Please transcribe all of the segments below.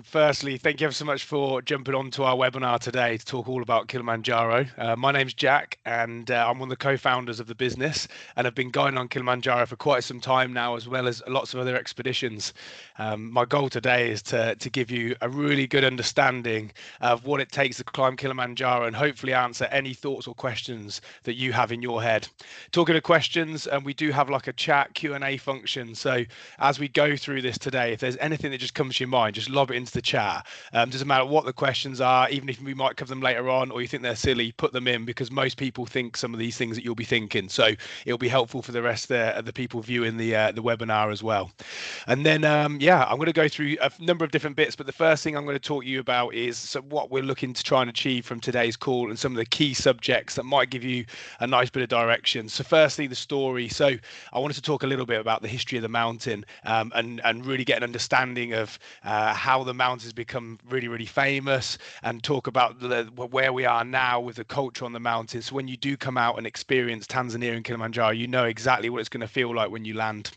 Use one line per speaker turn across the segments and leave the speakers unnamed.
Firstly, thank you ever so much for jumping onto our webinar today to talk all about Kilimanjaro. My name's Jack, and I'm one of the co-founders of the business, and I've been guiding on Kilimanjaro for quite some time now, as well as lots of other expeditions. My goal today is to give you a really good understanding of what it takes to climb Kilimanjaro, and hopefully answer any thoughts or questions that you have in your head. Talking of questions, and we do have like a chat Q&A function. So as we go through this today, if there's anything that just comes to your mind, just lob it into the chat. Doesn't matter what the questions are, even if we might cover them later on, or you think they're silly, put them in, because most people think some of these things that you'll be thinking. So it'll be helpful for the rest of the people viewing the webinar as well. And then, yeah, I'm going to go through a number of different bits, but the first thing I'm going to talk to you about is what we're looking to try and achieve from today's call, and some of the key subjects that might give you a nice bit of direction. So firstly, the story. So I wanted to talk a little bit about the history of the mountain, and really get an understanding of how the mountain's become really famous, and talk about where we are now with the culture on the mountain. So when you do come out and experience Tanzania and Kilimanjaro, you know exactly what it's going to feel like when you land.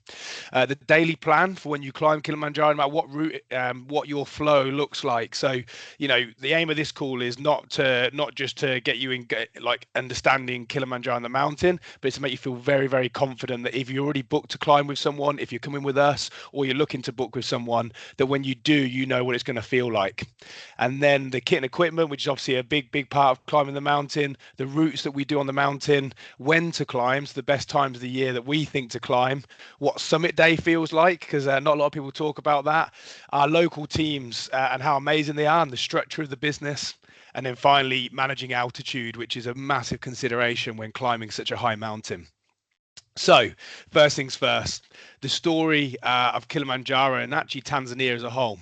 The daily plan for when you climb Kilimanjaro, no matter what route, what your flow looks like. So, you know, the aim of this call is not just to get you in like understanding Kilimanjaro and the mountain, but it's to make you feel very confident that if you're already booked to climb with someone, if you're coming with us, or you're looking to book with someone, that when you do, you know what it's going to feel like. And then the kit and equipment, which is obviously a big part of climbing the mountain, the routes that we do on the mountain, when to climb, so the best times of the year that we think to climb, what summit day feels like, because not a lot of people talk about that, our local teams, and how amazing they are, and the structure of the business. And then finally, managing altitude, which is a massive consideration when climbing such a high mountain. So, first things first, the story of Kilimanjaro, and actually Tanzania as a whole.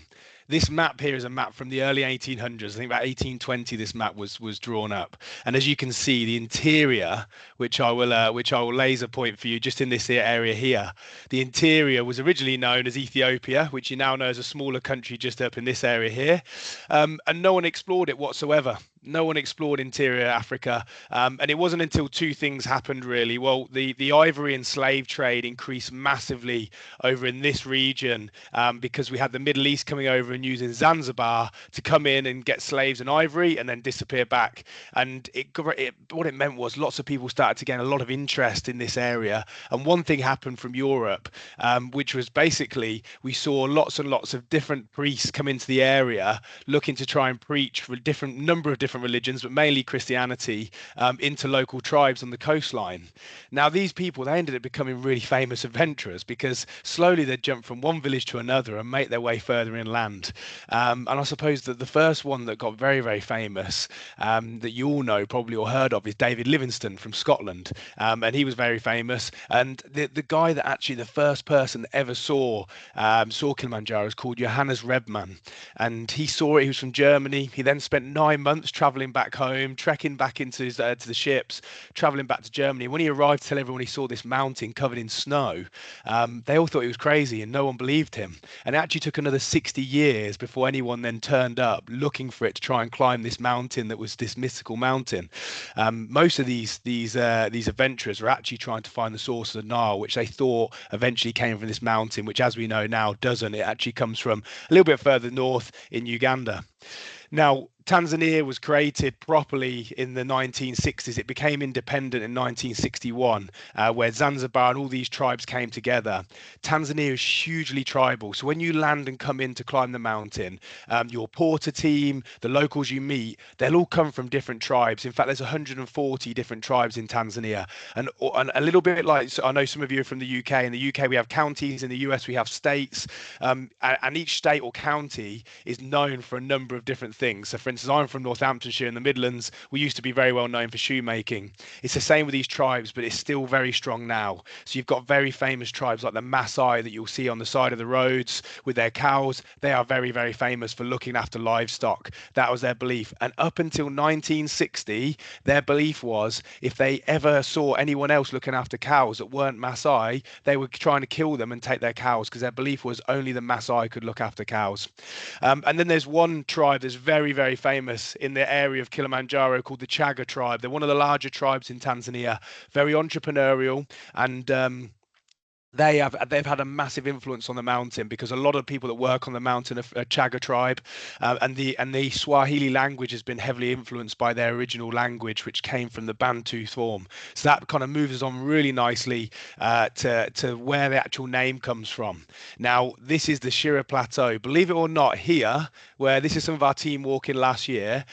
This map here is a map from the early 1800s. I think about 1820 this map was drawn up. And as you can see, the interior, which I will laser point for you just in this area here, the interior was originally known as Ethiopia, which you now know as a smaller country just up in this area here. And no one explored it whatsoever. No one explored interior Africa, and it wasn't until two things happened really. Well, the ivory and slave trade increased massively over in this region, because we had the Middle East coming over and using Zanzibar to come in and get slaves and ivory, and then disappear back. And what it meant was lots of people started to gain a lot of interest in this area. And one thing happened from Europe, which was basically we saw lots and lots of different priests come into the area looking to try and preach for a different number of different religions, but mainly Christianity, into local tribes on the coastline. Now, these people, they ended up becoming really famous adventurers, because slowly they'd jump from one village to another and make their way further inland. And I suppose that the first one that got very famous, that you all know probably or heard of, is David Livingstone from Scotland. And he was very famous. And the guy that actually the first person that ever saw Kilimanjaro is called Johannes Rebmann. And he saw it. He was from Germany. He then spent 9 months traveling back home, trekking back into to the ships, traveling back to Germany. When he arrived to tell everyone he saw this mountain covered in snow, they all thought he was crazy, and no one believed him. And it actually took another 60 years before anyone then turned up looking for it to try and climb this mountain that was this mystical mountain. Most of these adventurers were actually trying to find the source of the Nile, which they thought eventually came from this mountain, which, as we know now, doesn't. It actually comes from a little bit further north in Uganda. Now, Tanzania was created properly in the 1960s. It became independent in 1961, where Zanzibar and all these tribes came together. Tanzania is hugely tribal. So when you land and come in to climb the mountain, your porter team, the locals you meet, they'll all come from different tribes. In fact, there's 140 different tribes in Tanzania. And a little bit like, so I know some of you are from the UK. In the UK, we have counties. In the US, we have states. And each state or county is known for a number of different things. So for instance, I'm from Northamptonshire in the Midlands. We used to be very well known for shoemaking. It's the same with these tribes, but it's still very strong now. So you've got very famous tribes like the Maasai that you'll see on the side of the roads with their cows. They are very famous for looking after livestock. That was their belief. And up until 1960, their belief was if they ever saw anyone else looking after cows that weren't Maasai, they were trying to kill them and take their cows, because their belief was only the Maasai could look after cows. And then there's one tribe that's very famous in the area of Kilimanjaro called the Chaga tribe. They're one of the larger tribes in Tanzania, very entrepreneurial, and they've had a massive influence on the mountain because a lot of people that work on the mountain are Chaga tribe, and the Swahili language has been heavily influenced by their original language, which came from the Bantu form. So that kind of moves us on really nicely to where the actual name comes from. Now, this is the Shira Plateau. Believe it or not, here, where this is some of our team walking last year,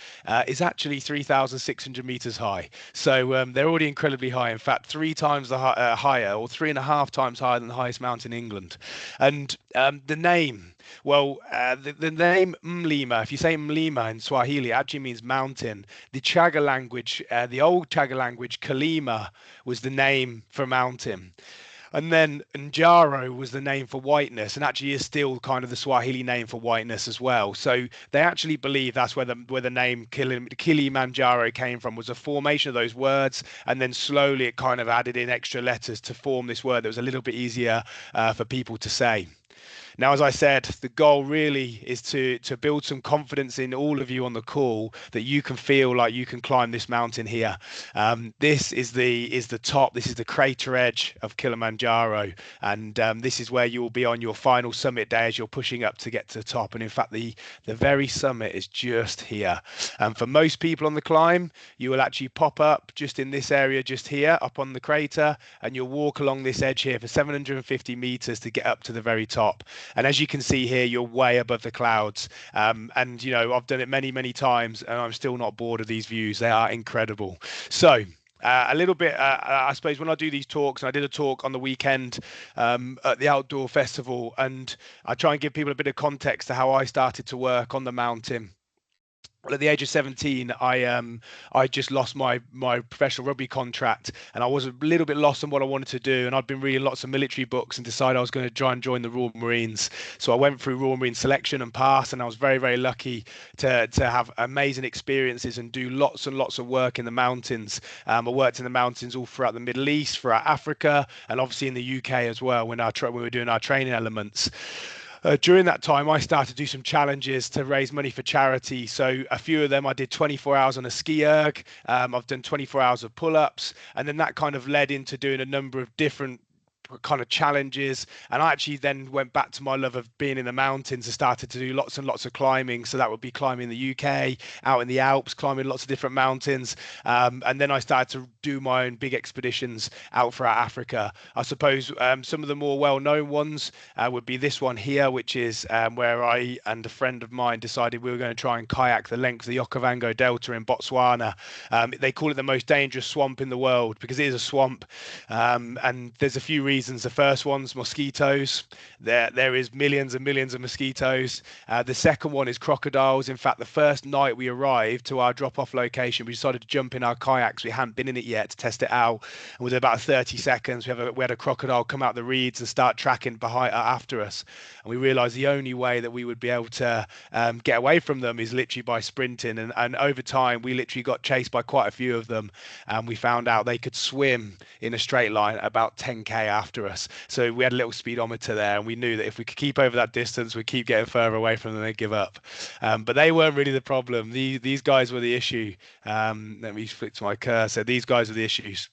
is actually 3,600 meters high. So they're already incredibly high. In fact, three times higher, or three and a half times higher than the highest mountain in England. And the name, well, the name Mlima, if you say Mlima in Swahili, it actually means mountain. The Chaga language, the old Chaga language, Kalima, was the name for mountain. And then Njaro was the name for whiteness, and actually is still kind of the Swahili name for whiteness as well. So they actually believe that's where the name Kilimanjaro came from, was a formation of those words, and then slowly it kind of added in extra letters to form this word that was a little bit easier for people to say. Now, as I said, the goal really is to build some confidence in all of you on the call that you can feel like you can climb this mountain here. This is the top. This is the crater edge of Kilimanjaro, and this is where you will be on your final summit day as you're pushing up to get to the top. And in fact, the very summit is just here. And for most people on the climb, you will actually pop up just in this area, just here, up on the crater, and you'll walk along this edge here for 750 meters to get up to the very top. And as you can see here, you're way above the clouds. And, you know, I've done it many, many times, and I'm still not bored of these views. They are incredible. So, a little bit, I suppose, when I do these talks, and I did a talk on the weekend at the outdoor festival, and I try and give people a bit of context to how I started to work on the mountain. Well, at the age of 17, I just lost my professional rugby contract, and I was a little bit lost on what I wanted to do. And I'd been reading lots of military books and decided I was going to try and join the Royal Marines. So I went through Royal Marine selection and passed, and I was very, very lucky to have amazing experiences and do lots and lots of work in the mountains. I worked in the mountains all throughout the Middle East, throughout Africa, and obviously in the UK as well when we were doing our training elements. During that time, I started to do some challenges to raise money for charity. So a few of them, I did 24 hours on a ski erg. I've done 24 hours of pull-ups, and then that kind of led into doing a number of different kind of challenges. And I actually then went back to my love of being in the mountains and started to do lots and lots of climbing. So that would be climbing the UK, out in the Alps, climbing lots of different mountains. And then I started to do my own big expeditions out throughout Africa. I suppose some of the more well-known ones would be this one here, which is where I and a friend of mine decided we were going to try and kayak the length of the Okavango Delta in Botswana. They call it the most dangerous swamp in the world because it is a swamp. And there's a few reasons. The first one's mosquitoes. There is millions and millions of mosquitoes. The second one is crocodiles. In fact, the first night we arrived to our drop-off location, we decided to jump in our kayaks. We hadn't been in it yet to test it out. And within about 30 seconds, we had a crocodile come out the reeds and start tracking behind after us. And we realized the only way that we would be able to get away from them is literally by sprinting. And over time, we literally got chased by quite a few of them. And we found out they could swim in a straight line about 10k after us. So we had a little speedometer there, and we knew that if we could keep over that distance, we'd keep getting further away from them, they'd give up. But they weren't really the problem. These guys were the issue. Let me flick to my cursor. These guys were the issues.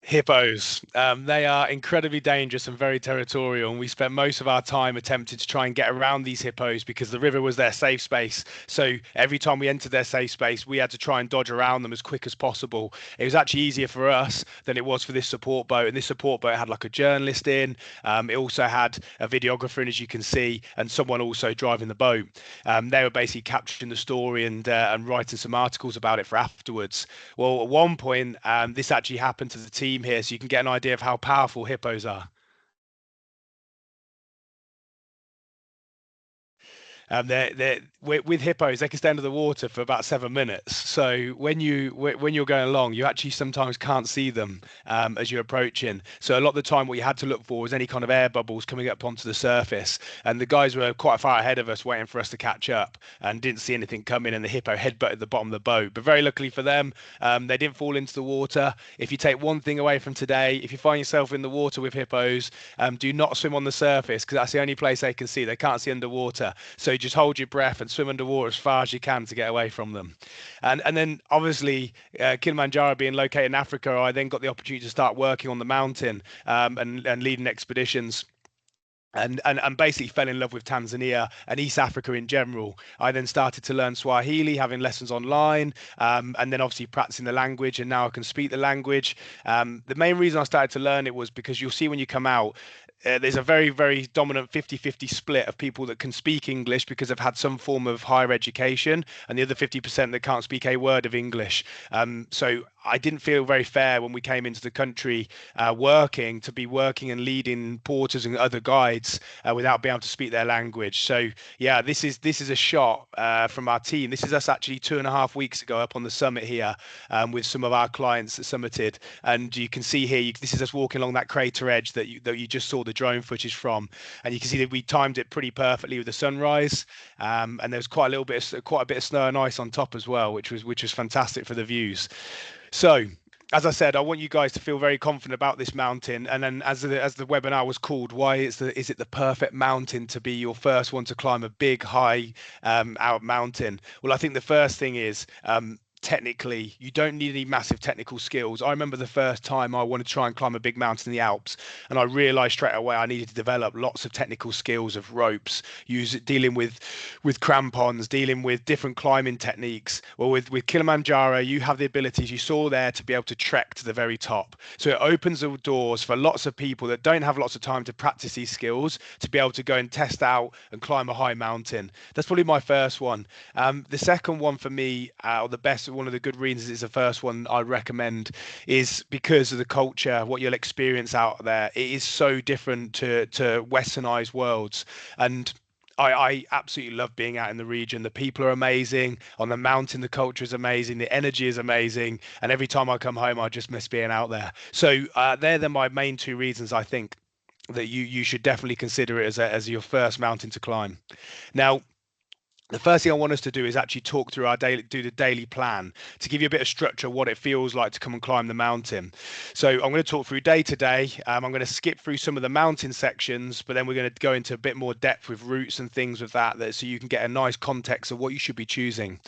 Hippos. They are incredibly dangerous and very territorial, and we spent most of our time attempting to try and get around these hippos because the river was their safe space. So every time we entered their safe space, we had to try and dodge around them as quick as possible. It was actually easier for us than it was for this support boat, and this support boat had like a journalist in. It also had a videographer in, as you can see, and someone also driving the boat. They were basically capturing the story and writing some articles about it for afterwards. Well, at one point, this actually happened to the team here, so you can get an idea of how powerful hippos are. They're with hippos, they can stay under the water for about 7 minutes. So when you're going along, you actually sometimes can't see them as you're approaching. So a lot of the time, what you had to look for was any kind of air bubbles coming up onto the surface. And the guys were quite far ahead of us, waiting for us to catch up, and didn't see anything coming. And the hippo headbutted the bottom of the boat. But very luckily for them, they didn't fall into the water. If you take one thing away from today, if you find yourself in the water with hippos, do not swim on the surface because that's the only place they can see. They can't see underwater. So just hold your breath and swim underwater as far as you can to get away from them. And then obviously Kilimanjaro being located in Africa, I then got the opportunity to start working on the mountain, and leading expeditions. And basically fell in love with Tanzania and East Africa in general. I then started to learn Swahili, having lessons online, and then obviously practicing the language, and now I can speak the language. The main reason I started to learn it was because you'll see when you come out, there's a very, very dominant 50-50 split of people that can speak English because they've had some form of higher education, and the other 50% that can't speak a word of English. So I didn't feel very fair when we came into the country working to be working and leading porters and other guides without being able to speak their language. So yeah, this is a shot from our team. This is us actually 2.5 weeks ago up on the summit here, with some of our clients that summited, and you can see here, this is us walking along that crater edge that you just saw the drone footage from, and you can see that we timed it pretty perfectly with the sunrise, and there was quite a bit of snow and ice on top as well, which was fantastic for the views. So, as I said, I want you guys to feel very confident about this mountain. And then, as the webinar was called, why is it the perfect mountain to be your first one to climb a big, high, out mountain? Well, I think the first thing is, technically, you don't need any massive technical skills. I remember the first time I wanted to try and climb a big mountain in the Alps, and I realized straight away I needed to develop lots of technical skills of ropes, dealing with crampons, dealing with different climbing techniques. Well, with Kilimanjaro, you have the abilities you saw there to be able to trek to the very top. So it opens the doors for lots of people that don't have lots of time to practice these skills to be able to go and test out and climb a high mountain. That's probably my first one. The second one for me, or the best, one of the good reasons it's the first one I recommend, is because of the culture, what you'll experience out there. It is so different to westernized worlds, and I absolutely love being out in the region. The people are amazing. On the mountain, the culture is amazing. The energy is amazing. And every time I come home, I just miss being out there. So they're my main two reasons I think that you should definitely consider it as your first mountain to climb. Now, the first thing I want us to do is actually talk through do the daily plan to give you a bit of structure, what it feels like to come and climb the mountain. So I'm going to talk through day to day. I'm going to skip through some of the mountain sections, but then we're going to go into a bit more depth with routes and things with that, so you can get a nice context of what you should be choosing.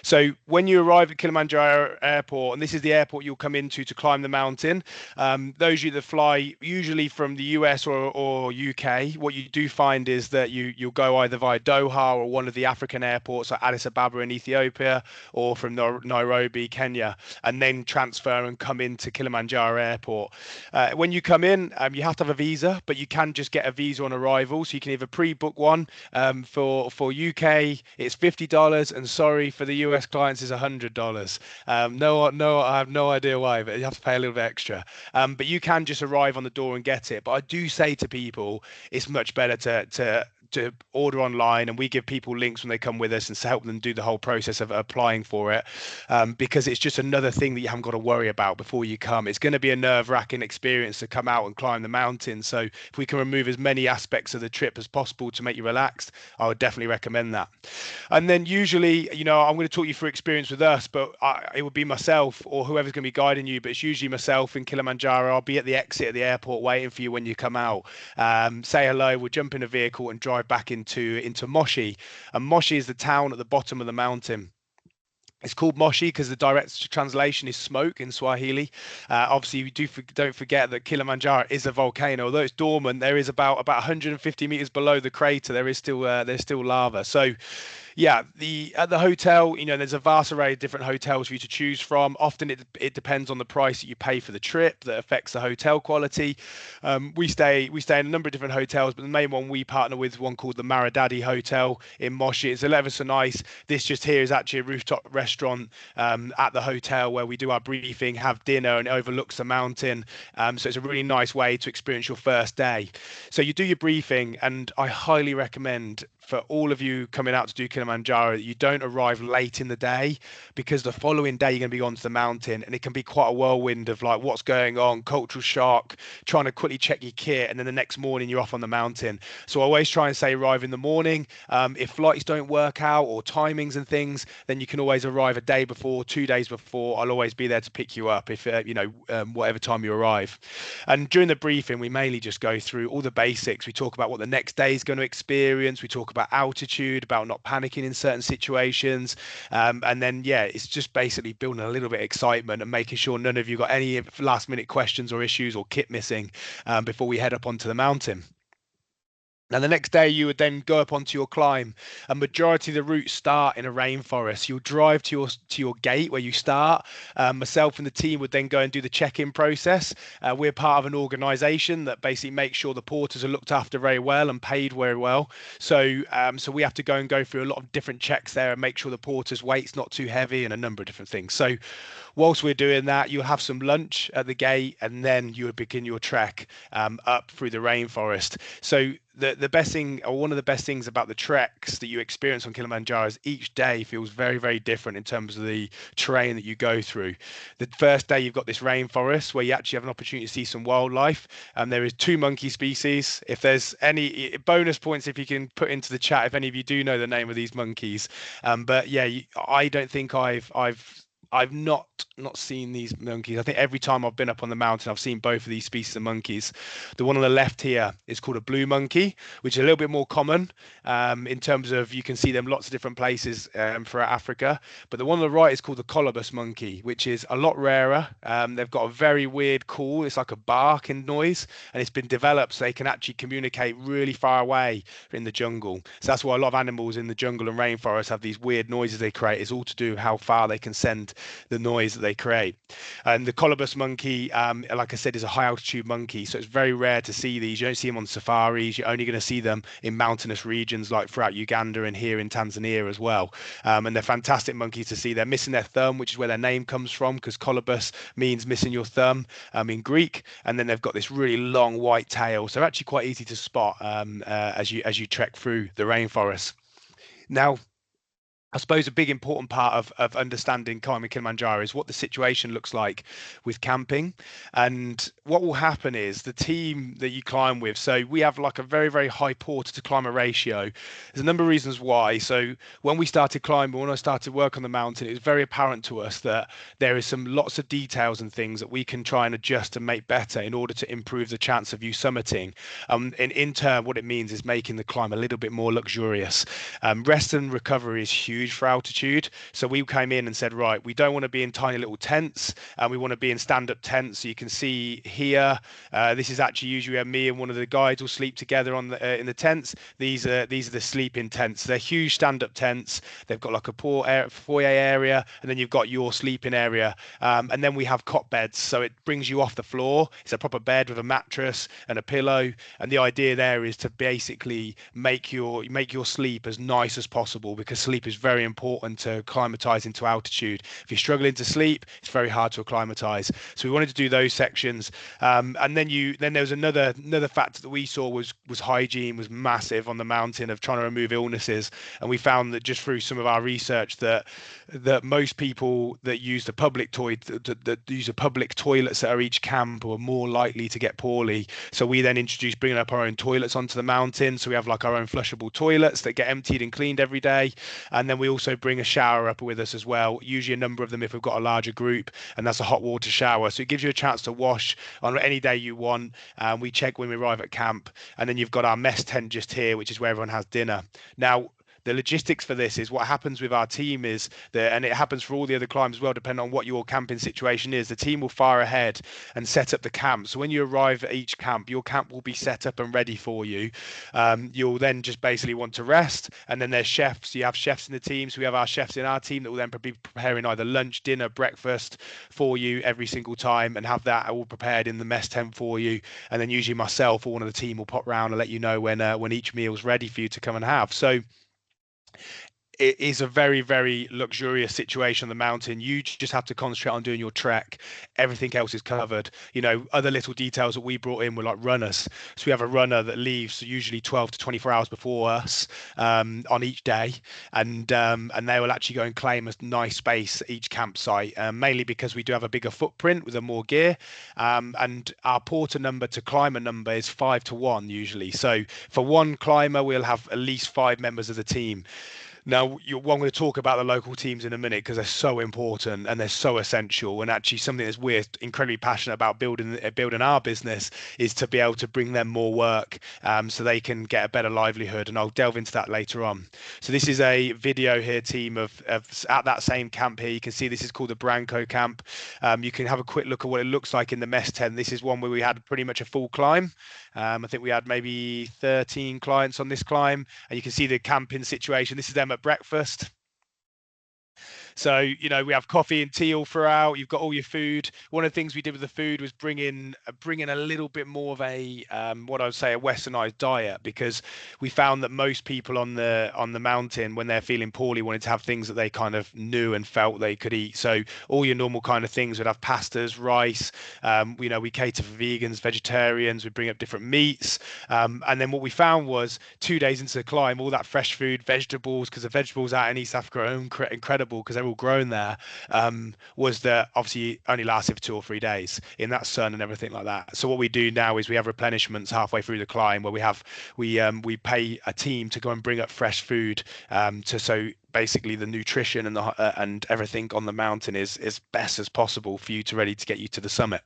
So when you arrive at Kilimanjaro Airport, and this is the airport you'll come into to climb the mountain, those of you that fly usually from the US or UK, what you do find is that you'll go either via Doha or one of the African airports like Addis Ababa in Ethiopia, or from Nairobi, Kenya, and then transfer and come into Kilimanjaro Airport. When you come in, you have to have a visa, but you can just get a visa on arrival. So you can either pre-book one. For UK, it's $50, and sorry, for the US clients, it's $100. No, I have no idea why, but you have to pay a little bit extra. But you can just arrive on the door and get it. But I do say to people, it's much better to order online, and we give people links when they come with us and to help them do the whole process of applying for it, because it's just another thing that you haven't got to worry about before you come. It's going to be a nerve-wracking experience to come out and climb the mountain, so if we can remove as many aspects of the trip as possible to make you relaxed, I would definitely recommend that. And then usually, I'm going to talk you through experience with us, but it would be myself or whoever's going to be guiding you, but it's usually myself in Kilimanjaro. I'll be at the exit of the airport waiting for you when you come out. Say hello, we'll jump in a vehicle and drive back into Moshi. And Moshi is the town at the bottom of the mountain. It's called Moshi because the direct translation is smoke in Swahili. Obviously, we don't forget that Kilimanjaro is a volcano. Although it's dormant, there is about 150 meters below the crater. There's still lava. So, yeah, at the hotel, there's a vast array of different hotels for you to choose from. Often it depends on the price that you pay for the trip that affects the hotel quality. We stay in a number of different hotels, but the main one we partner with is one called the Marangu Hotel in Moshi. It's ever so nice. This just here is actually a rooftop restaurant at the hotel where we do our briefing, have dinner, and it overlooks the mountain. So it's a really nice way to experience your first day. So you do your briefing, and I highly recommend for all of you coming out to do Kilimanjaro that you don't arrive late in the day, because the following day you're going to be onto the mountain, and it can be quite a whirlwind of like what's going on, cultural shock, trying to quickly check your kit, and then the next morning you're off on the mountain. So I always try and say arrive in the morning. If flights don't work out or timings and things, then you can always arrive a day before, 2 days before. I'll always be there to pick you up if whatever time you arrive. And during the briefing, we mainly just go through all the basics. We talk about what the next day is going to experience. We talk about about altitude, about not panicking in certain situations. And then, yeah, it's just basically building a little bit of excitement and making sure none of you got any last minute questions or issues or kit missing before we head up onto the mountain. Now, the next day, you would then go up onto your climb. A majority of the routes start in a rainforest. You'll drive to your gate where you start. Myself and the team would then go and do the check-in process. We're part of an organisation that basically makes sure the porters are looked after very well and paid very well. So we have to go through a lot of different checks there and make sure the porter's weight's not too heavy and a number of different things. So whilst we're doing that, you'll have some lunch at the gate, and then you would begin your trek up through the rainforest. So the best thing, or one of the best things about the treks that you experience on Kilimanjaro, is each day feels very, very different in terms of the terrain that you go through. The first day, you've got this rainforest where you actually have an opportunity to see some wildlife. There is 2 monkey species. If there's any bonus points, if you can put into the chat, if any of you do know the name of these monkeys. But yeah, I don't think I've not seen these monkeys. I think every time I've been up on the mountain, I've seen both of these species of monkeys. The one on the left here is called a blue monkey, which is a little bit more common in terms of you can see them lots of different places throughout Africa. But the one on the right is called the colobus monkey, which is a lot rarer. They've got a very weird call. It's like a barking noise, and it's been developed so they can actually communicate really far away in the jungle. So that's why a lot of animals in the jungle and rainforest have these weird noises they create. It's all to do with how far they can send the noise that they create. And the colobus monkey, like I said, is a high altitude monkey, so it's very rare to see these. You don't see them on safaris. You're only going to see them in mountainous regions like throughout Uganda and here in Tanzania as well. And they're fantastic monkeys to see. They're missing their thumb, which is where their name comes from, because colobus means missing your thumb in Greek. And then they've got this really long white tail, so they're actually quite easy to spot as you trek through the rainforest. Now, I suppose a big important part of understanding climbing Kilimanjaro is what the situation looks like with camping. And what will happen is the team that you climb with, so we have like a very, very high porter to climber ratio. There's a number of reasons why. So when we started climbing, when I started work on the mountain, it was very apparent to us that there is some lots of details and things that we can try and adjust and make better in order to improve the chance of you summiting. And in turn, what it means is making the climb a little bit more luxurious. Rest and recovery is huge for altitude. So we came in and said, right, we don't want to be in tiny little tents, and we want to be in stand-up tents. So you can see here, this is actually usually where me and one of the guides will sleep together on the in the tents. These are the sleeping tents. They're huge stand-up tents. They've got like a foyer area, and then you've got your sleeping area, and then we have cot beds. So it brings you off the floor. It's a proper bed with a mattress and a pillow, and the idea there is to basically make your sleep as nice as possible, because sleep is very important to acclimatise into altitude. If you're struggling to sleep, it's very hard to acclimatise. So we wanted to do those sections, and then there was another factor that we saw was hygiene was massive on the mountain, of trying to remove illnesses. And we found that just through some of our research that most people that use the public toilets at each camp were more likely to get poorly. So we then introduced bringing up our own toilets onto the mountain. So we have like our own flushable toilets that get emptied and cleaned every day, and then we also bring a shower up with us as well, usually a number of them if we've got a larger group, and that's a hot water shower. So it gives you a chance to wash on any day you want. We check when we arrive at camp, and then you've got our mess tent just here, which is where everyone has dinner. Now, the logistics for this is what happens with our team is that, and it happens for all the other climbs as well, depending on what your camping situation is, the team will fire ahead and set up the camp. So when you arrive at each camp, your camp will be set up and ready for you. You'll then just basically want to rest, and then there's chefs. You have chefs in the team, so we have our chefs in our team that will then be preparing either lunch, dinner, breakfast for you every single time, and have that all prepared in the mess tent for you. And then usually myself or one of the team will pop round and let you know when each meal's ready for you to come and have. So it is a very, very luxurious situation on the mountain. You just have to concentrate on doing your trek. Everything else is covered. Other little details that we brought in were like runners. So we have a runner that leaves usually 12 to 24 hours before us on each day, and they will actually go and claim a nice space at each campsite, mainly because we do have a bigger footprint with more gear, and our porter number to climber number is 5 to 1 usually. So for one climber, we'll have at least 5 members of the team. Now, well, I'm going to talk about the local teams in a minute because they're so important and they're so essential. And actually, something that we're incredibly passionate about building our business is to be able to bring them more work, so they can get a better livelihood. And I'll delve into that later on. So this is a video here, team, of at that same camp here. You can see this is called the Branco camp. You can have a quick look at what it looks like in the mess tent. This is one where we had pretty much a full climb. I think we had maybe 13 clients on this climb, and you can see the camping situation. This is them at breakfast. So, we have coffee and tea all throughout. You've got all your food. One of the things we did with the food was bring in a little bit more of a what I would say a westernized diet, because we found that most people on the mountain, when they're feeling poorly, wanted to have things that they kind of knew and felt they could eat. So all your normal kind of things would have pastas, rice. We cater for vegans, vegetarians. We bring up different meats. And then what we found was 2 days into the climb, all that fresh food, vegetables, because the vegetables out in East Africa are incredible because they're all grown there, was that obviously only lasted for 2 or 3 days in that sun and everything like that. So what we do now is we have replenishments halfway through the climb where we pay a team to go and bring up fresh food, so basically the nutrition and everything on the mountain is as best as possible for you to get you to the summit.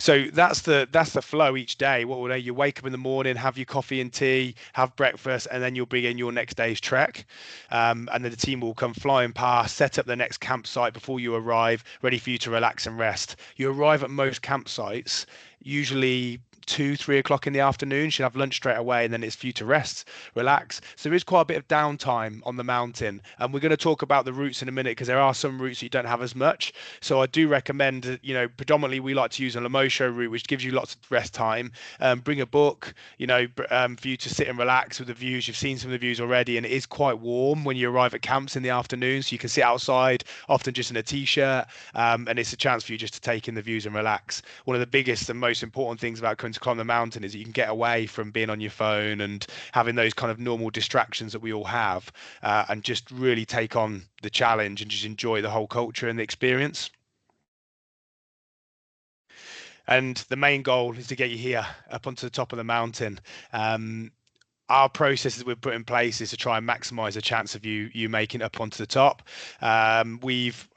So that's the flow each day. You wake up in the morning, have your coffee and tea, have breakfast, and then you'll begin your next day's trek. And then the team will come flying past, set up the next campsite before you arrive, ready for you to relax and rest. You arrive at most campsites usually 2, 3 o'clock in the afternoon. You should have lunch straight away, and then it's for you to rest, relax. So there is quite a bit of downtime on the mountain, and we're going to talk about the routes in a minute because there are some routes that you don't have as much. So I do recommend, predominantly we like to use a Lemosho route, which gives you lots of rest time. Bring a book, for you to sit and relax with the views. You've seen some of the views already, and it is quite warm when you arrive at camps in the afternoon, so you can sit outside, often just in a t-shirt, and it's a chance for you just to take in the views and relax. One of the biggest and most important things about coming to climb the mountain is that you can get away from being on your phone and having those kind of normal distractions that we all have, and just really take on the challenge and just enjoy the whole culture and the experience. And the main goal is to get you here up onto the top of the mountain. Our processes we've put in place is to try and maximize the chance of you making it up onto the top. We've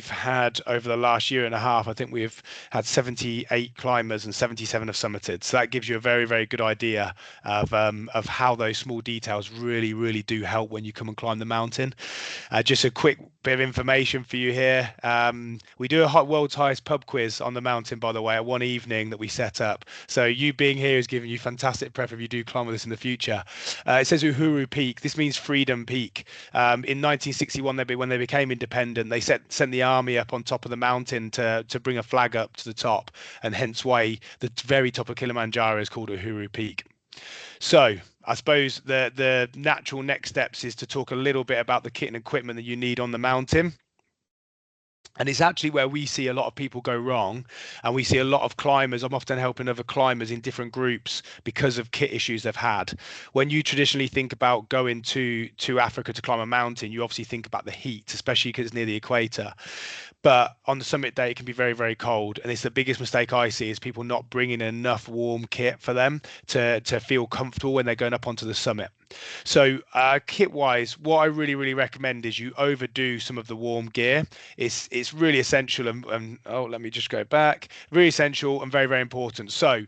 had, over the last year and a half, I think we've had 78 climbers and 77 have summited. So that gives you a very, very good idea of how those small details really, really do help when you come and climb the mountain. Just a quick bit of information for you here. We do a world's highest pub quiz on the mountain, by the way, at one evening that we set up. So you being here is giving you fantastic prep if you do climb with us in the future. It says Uhuru Peak. This means Freedom Peak. In 1961, when they became independent, they sent the army up on top of the mountain to bring a flag up to the top, and hence why the very top of Kilimanjaro is called Uhuru Peak. So I suppose the natural next steps is to talk a little bit about the kit and equipment that you need on the mountain. And it's actually where we see a lot of people go wrong, and we see a lot of climbers. I'm often helping other climbers in different groups because of kit issues they've had. When you traditionally think about going to Africa to climb a mountain, you obviously think about the heat, especially because it's near the equator. But on the summit day, it can be very, very cold. And it's the biggest mistake I see is people not bringing enough warm kit for them to feel comfortable when they're going up onto the summit. So kit wise, what I really, really recommend is you overdo some of the warm gear. It's really essential. And oh, let me just go back. Really essential and very, very important. So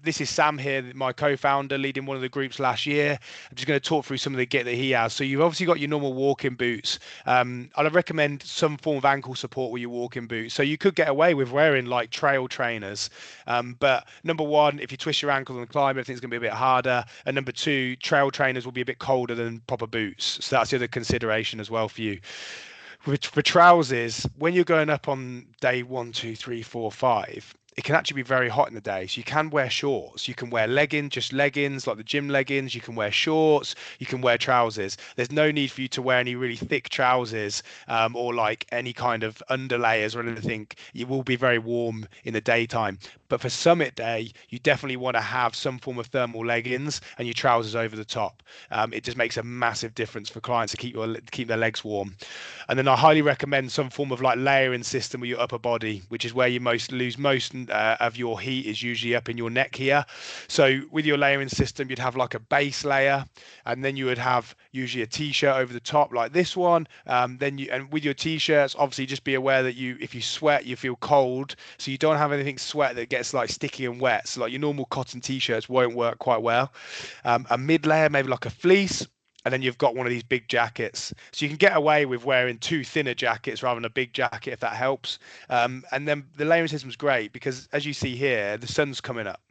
this is Sam here, my co-founder, leading one of the groups last year. I'm just going to talk through some of the kit that he has. So you've obviously got your normal walking boots. I'd recommend some form of ankle support with your walking boots. So you could get away with wearing like trail trainers. But number one, if you twist your ankle on the climb, everything's going to be a bit harder. And number two, trail trainers will be a bit colder than proper boots. So that's the other consideration as well for you. For trousers, when you're going up on day 1, 2, 3, 4, 5, it can actually be very hot in the day. So you can wear shorts. You can wear leggings, just leggings, like the gym leggings. You can wear shorts. You can wear trousers. There's no need for you to wear any really thick trousers, or like any kind of underlayers or anything. It will be very warm in the daytime. But for summit day, you definitely want to have some form of thermal leggings and your trousers over the top. It just makes a massive difference for clients to keep their legs warm. And then I highly recommend some form of like layering system with your upper body, which is where you lose most of your heat is usually up in your neck here. So with your layering system, you'd have like a base layer, and then you would have usually a t-shirt over the top like this one. And with your t-shirts, obviously just be aware that if you sweat, you feel cold, so you don't have anything sweat that gets like sticky and wet. So like your normal cotton t-shirts won't work quite well. A mid layer, maybe like a fleece, and then you've got one of these big jackets. So you can get away with wearing two thinner jackets rather than a big jacket if that helps. And then the layering system is great because, as you see here, the sun's coming up.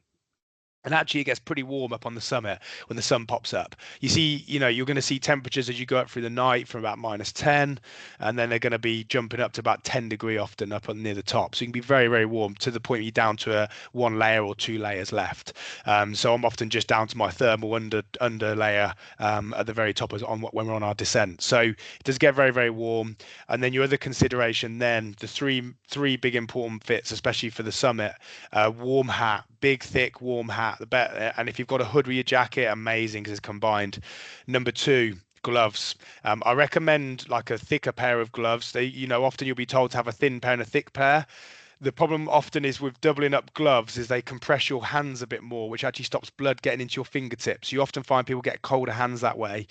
And actually, it gets pretty warm up on the summit when the sun pops up. You see, you're going to see temperatures as you go up through the night from about -10, and then they're going to be jumping up to about 10 degree often up on near the top. So you can be very, very warm to the point you're down to a one layer or two layers left. So I'm often just down to my thermal under layer at the very top when we're on our descent. So it does get very, very warm. And then your other consideration, then the three big important fits, especially for the summit: warm hat, big thick warm hat, the better. And if you've got a hood with your jacket, amazing because it's combined. Number two, gloves. I recommend like a thicker pair of gloves. Often you'll be told to have a thin pair and a thick pair. The problem often is with doubling up gloves is they compress your hands a bit more, which actually stops blood getting into your fingertips. You often find people get colder hands that way.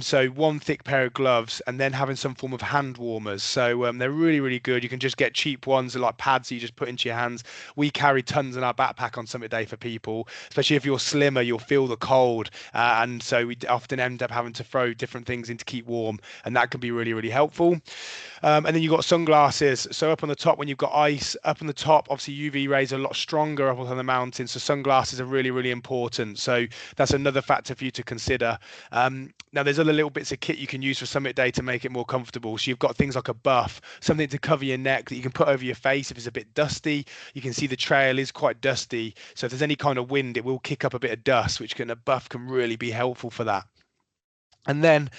So one thick pair of gloves, and then having some form of hand warmers. So they're really, really good. You can just get cheap ones, they're like pads that you just put into your hands. We carry tons in our backpack on Summit Day for people, especially if you're slimmer, you'll feel the cold. And so we often end up having to throw different things in to keep warm, and that can be really, really helpful. And then you've got sunglasses. So up on the top, when you've got ice, up on the top, obviously UV rays are a lot stronger up on the mountain. So sunglasses are really, really important. So that's another factor for you to consider. Now, there's other little bits of kit you can use for Summit Day to make it more comfortable. So you've got things like a buff, something to cover your neck that you can put over your face if it's a bit dusty. You can see the trail is quite dusty. So if there's any kind of wind, it will kick up a bit of dust, which a buff can really be helpful for that. And then,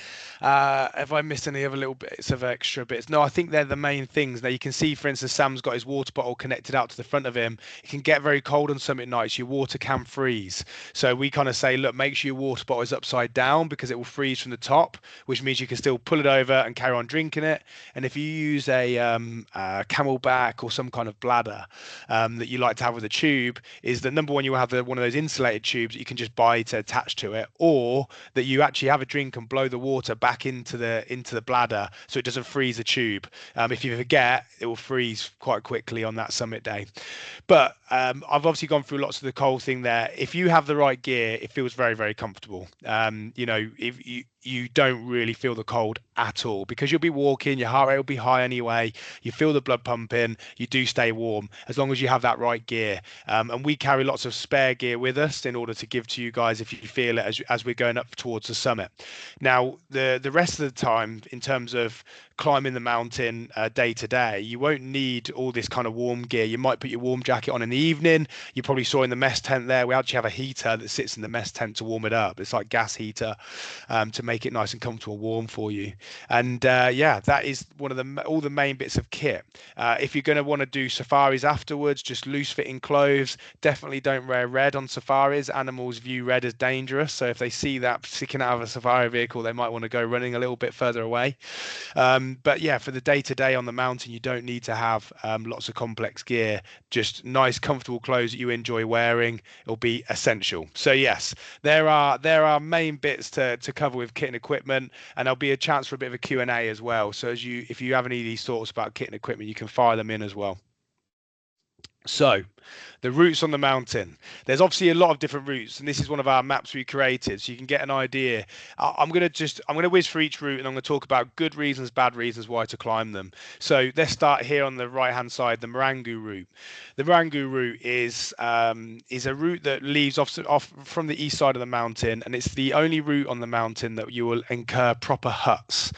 have I missed any other little bits of extra bits? No, I think they're the main things. Now, you can see, for instance, Sam's got his water bottle connected out to the front of him. It can get very cold on summit nights. Your water can freeze. So we kind of say, look, make sure your water bottle is upside down because it will freeze from the top, which means you can still pull it over and carry on drinking it. And if you use a camelback or some kind of bladder that you like to have with a tube, is that number one, you will have one of those insulated tubes that you can just buy to attach to it, or that you actually have a drink and blow the water back into the bladder so it doesn't freeze the tube. If you forget, it will freeze quite quickly on that summit day. But I've obviously gone through lots of the cold thing there. If you have the right gear, it feels very, very comfortable. If you don't really feel the cold at all because you'll be walking, your heart rate will be high anyway, you feel the blood pumping, you do stay warm as long as you have that right gear. And we carry lots of spare gear with us in order to give to you guys if you feel it as we're going up towards the summit. Now, the rest of the time, in terms of climbing the mountain day to day, you won't need all this kind of warm gear. You might put your warm jacket on in the evening. You probably saw in the mess tent there, we actually have a heater that sits in the mess tent to warm it up. It's like gas heater to make it nice and comfortable, warm for you. And yeah, that is one of all the main bits of kit. If you're going to want to do safaris afterwards, just loose fitting clothes. Definitely don't wear red on safaris. Animals view red as dangerous, so if they see that sticking out of a safari vehicle, they might want to go running a little bit further away. But yeah, for the day-to-day on the mountain, you don't need to have lots of complex gear. Just nice, comfortable clothes that you enjoy wearing. It'll be essential. So yes, there are main bits to cover with kit and equipment, and there'll be a chance for a bit of a Q&A as well. So if you have any of these thoughts about kit and equipment, you can fire them in as well. So the routes on the mountain, there's obviously a lot of different routes, and this is one of our maps we created so you can get an idea. I'm going to whiz through each route, and I'm going to talk about good reasons, bad reasons why to climb them. So let's start here on the right hand side, the Marangu route. The Marangu route is a route that leaves off from the east side of the mountain, and it's the only route on the mountain that you will incur proper huts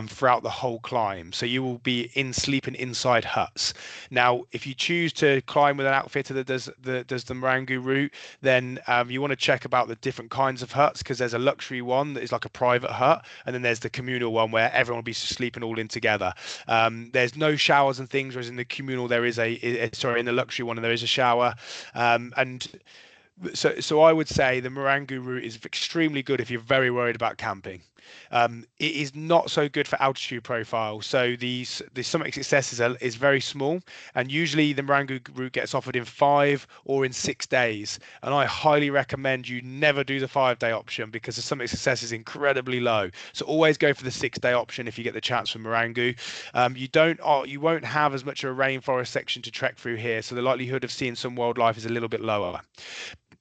throughout the whole climb. So you will be sleeping inside huts. Now, if you choose to climb with an outfitter that does the Marangu route, then you want to check about the different kinds of huts, because there's a luxury one that is like a private hut, and then there's the communal one where everyone will be sleeping all in together. There's no showers and things, whereas in the communal there is in the luxury one there is a shower. So I would say the Marangu route is extremely good if you're very worried about camping. It is not so good for altitude profile. So the summit success is very small, and usually the Marangu route gets offered in 5 or in 6 days. And I highly recommend you never do the 5 day option because the summit success is incredibly low. So always go for the 6 day option if you get the chance from Marangu. You won't have as much of a rainforest section to trek through here, so the likelihood of seeing some wildlife is a little bit lower.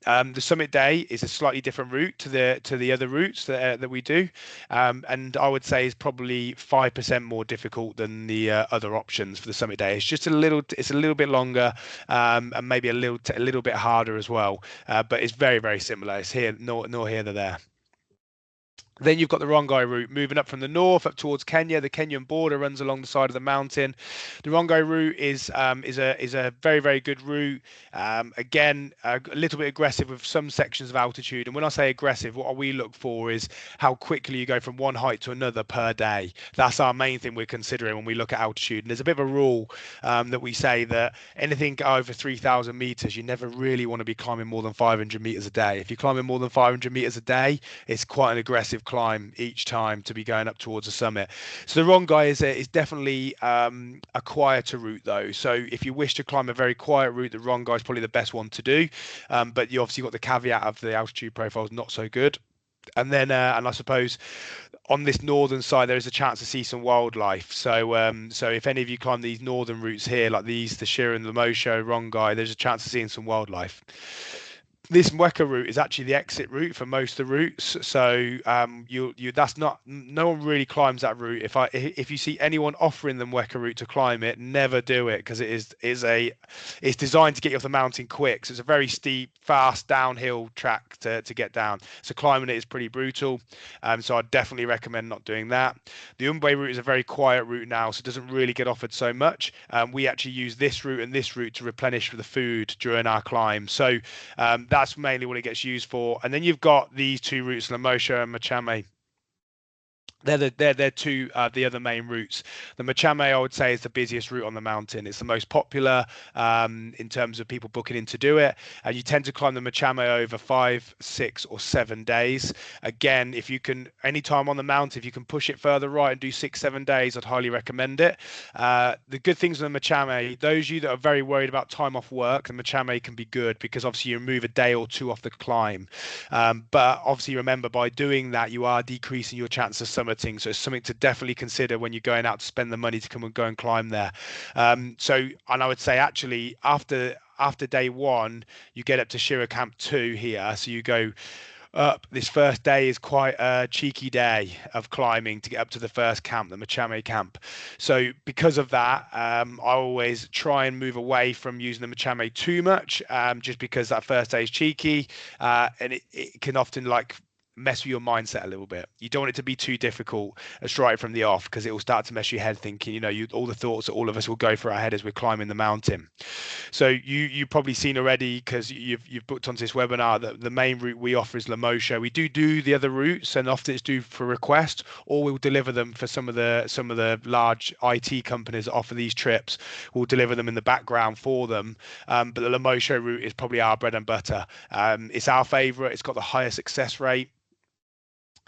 The summit day is a slightly different route to the other routes that we do, and I would say is probably 5% more difficult than the other options for the summit day. It's a little bit longer, and maybe a little bit harder as well, but it's very similar. It's here nor here nor there. Then you've got the Rongai route moving up from the north up towards Kenya. The Kenyan border runs along the side of the mountain. The Rongai route is a very good route. Again, a little bit aggressive with some sections of altitude. And when I say aggressive, what we look for is how quickly you go from one height to another per day. That's our main thing we're considering when we look at altitude. And there's a bit of a rule that we say that anything over 3,000 meters, you never really want to be climbing more than 500 meters a day. If you're climbing more than 500 meters a day, it's quite an aggressive climb each time to be going up towards the summit. So the Rongai is definitely a quieter route though. So if you wish to climb a very quiet route, the Rongai is probably the best one to do. But you obviously got the caveat of the altitude profile is not so good. And then, and I suppose on this northern side, there is a chance to see some wildlife. So if any of you climb these northern routes here, like these, the Shira and Lemosho, Rongai, there's a chance of seeing some wildlife. This Mweka route is actually the exit route for most of the routes. So that's not, no one really climbs that route. If you see anyone offering the Mweka route to climb it, never do it because it's designed to get you off the mountain quick. So it's a very steep, fast downhill track to get down. So climbing it is pretty brutal. So I'd definitely recommend not doing that. The Umbe route is a very quiet route now, so it doesn't really get offered so much. We actually use this route and this route to replenish the food during our climb. So that's mainly what it gets used for. And then you've got these two routes, Lemosho and Machame. They're two the other main routes. The Machame, I would say, is the busiest route on the mountain. It's the most popular in terms of people booking in to do it. And you tend to climb the Machame over 5, 6, or 7 days. Again, if you can, anytime on the mountain, if you can push it further right and do 6, 7 days, I'd highly recommend it. The good things with the Machame, those of you that are very worried about time off work, the Machame can be good because obviously you remove a day or two off the climb. But obviously remember, by doing that, you are decreasing your chance of summiting. So it's something to definitely consider when you're going out to spend the money to come and go and climb there. And I would say actually after day one, you get up to Shira Camp 2 here. So you go up. This first day is quite a cheeky day of climbing to get up to the first camp, the Machame camp. So because of that, I always try and move away from using the Machame too much, just because that first day is cheeky, and it can often mess with your mindset a little bit. You don't want it to be too difficult straight from the off because it will start to mess your head thinking, all the thoughts that all of us will go through our head as we're climbing the mountain. So you've probably seen already because you've booked onto this webinar that the main route we offer is Lemosho. We do the other routes and often it's due for request, or we'll deliver them for some of the large IT companies that offer these trips. We'll deliver them in the background for them. But the Lemosho route is probably our bread and butter. It's our favorite. It's got the highest success rate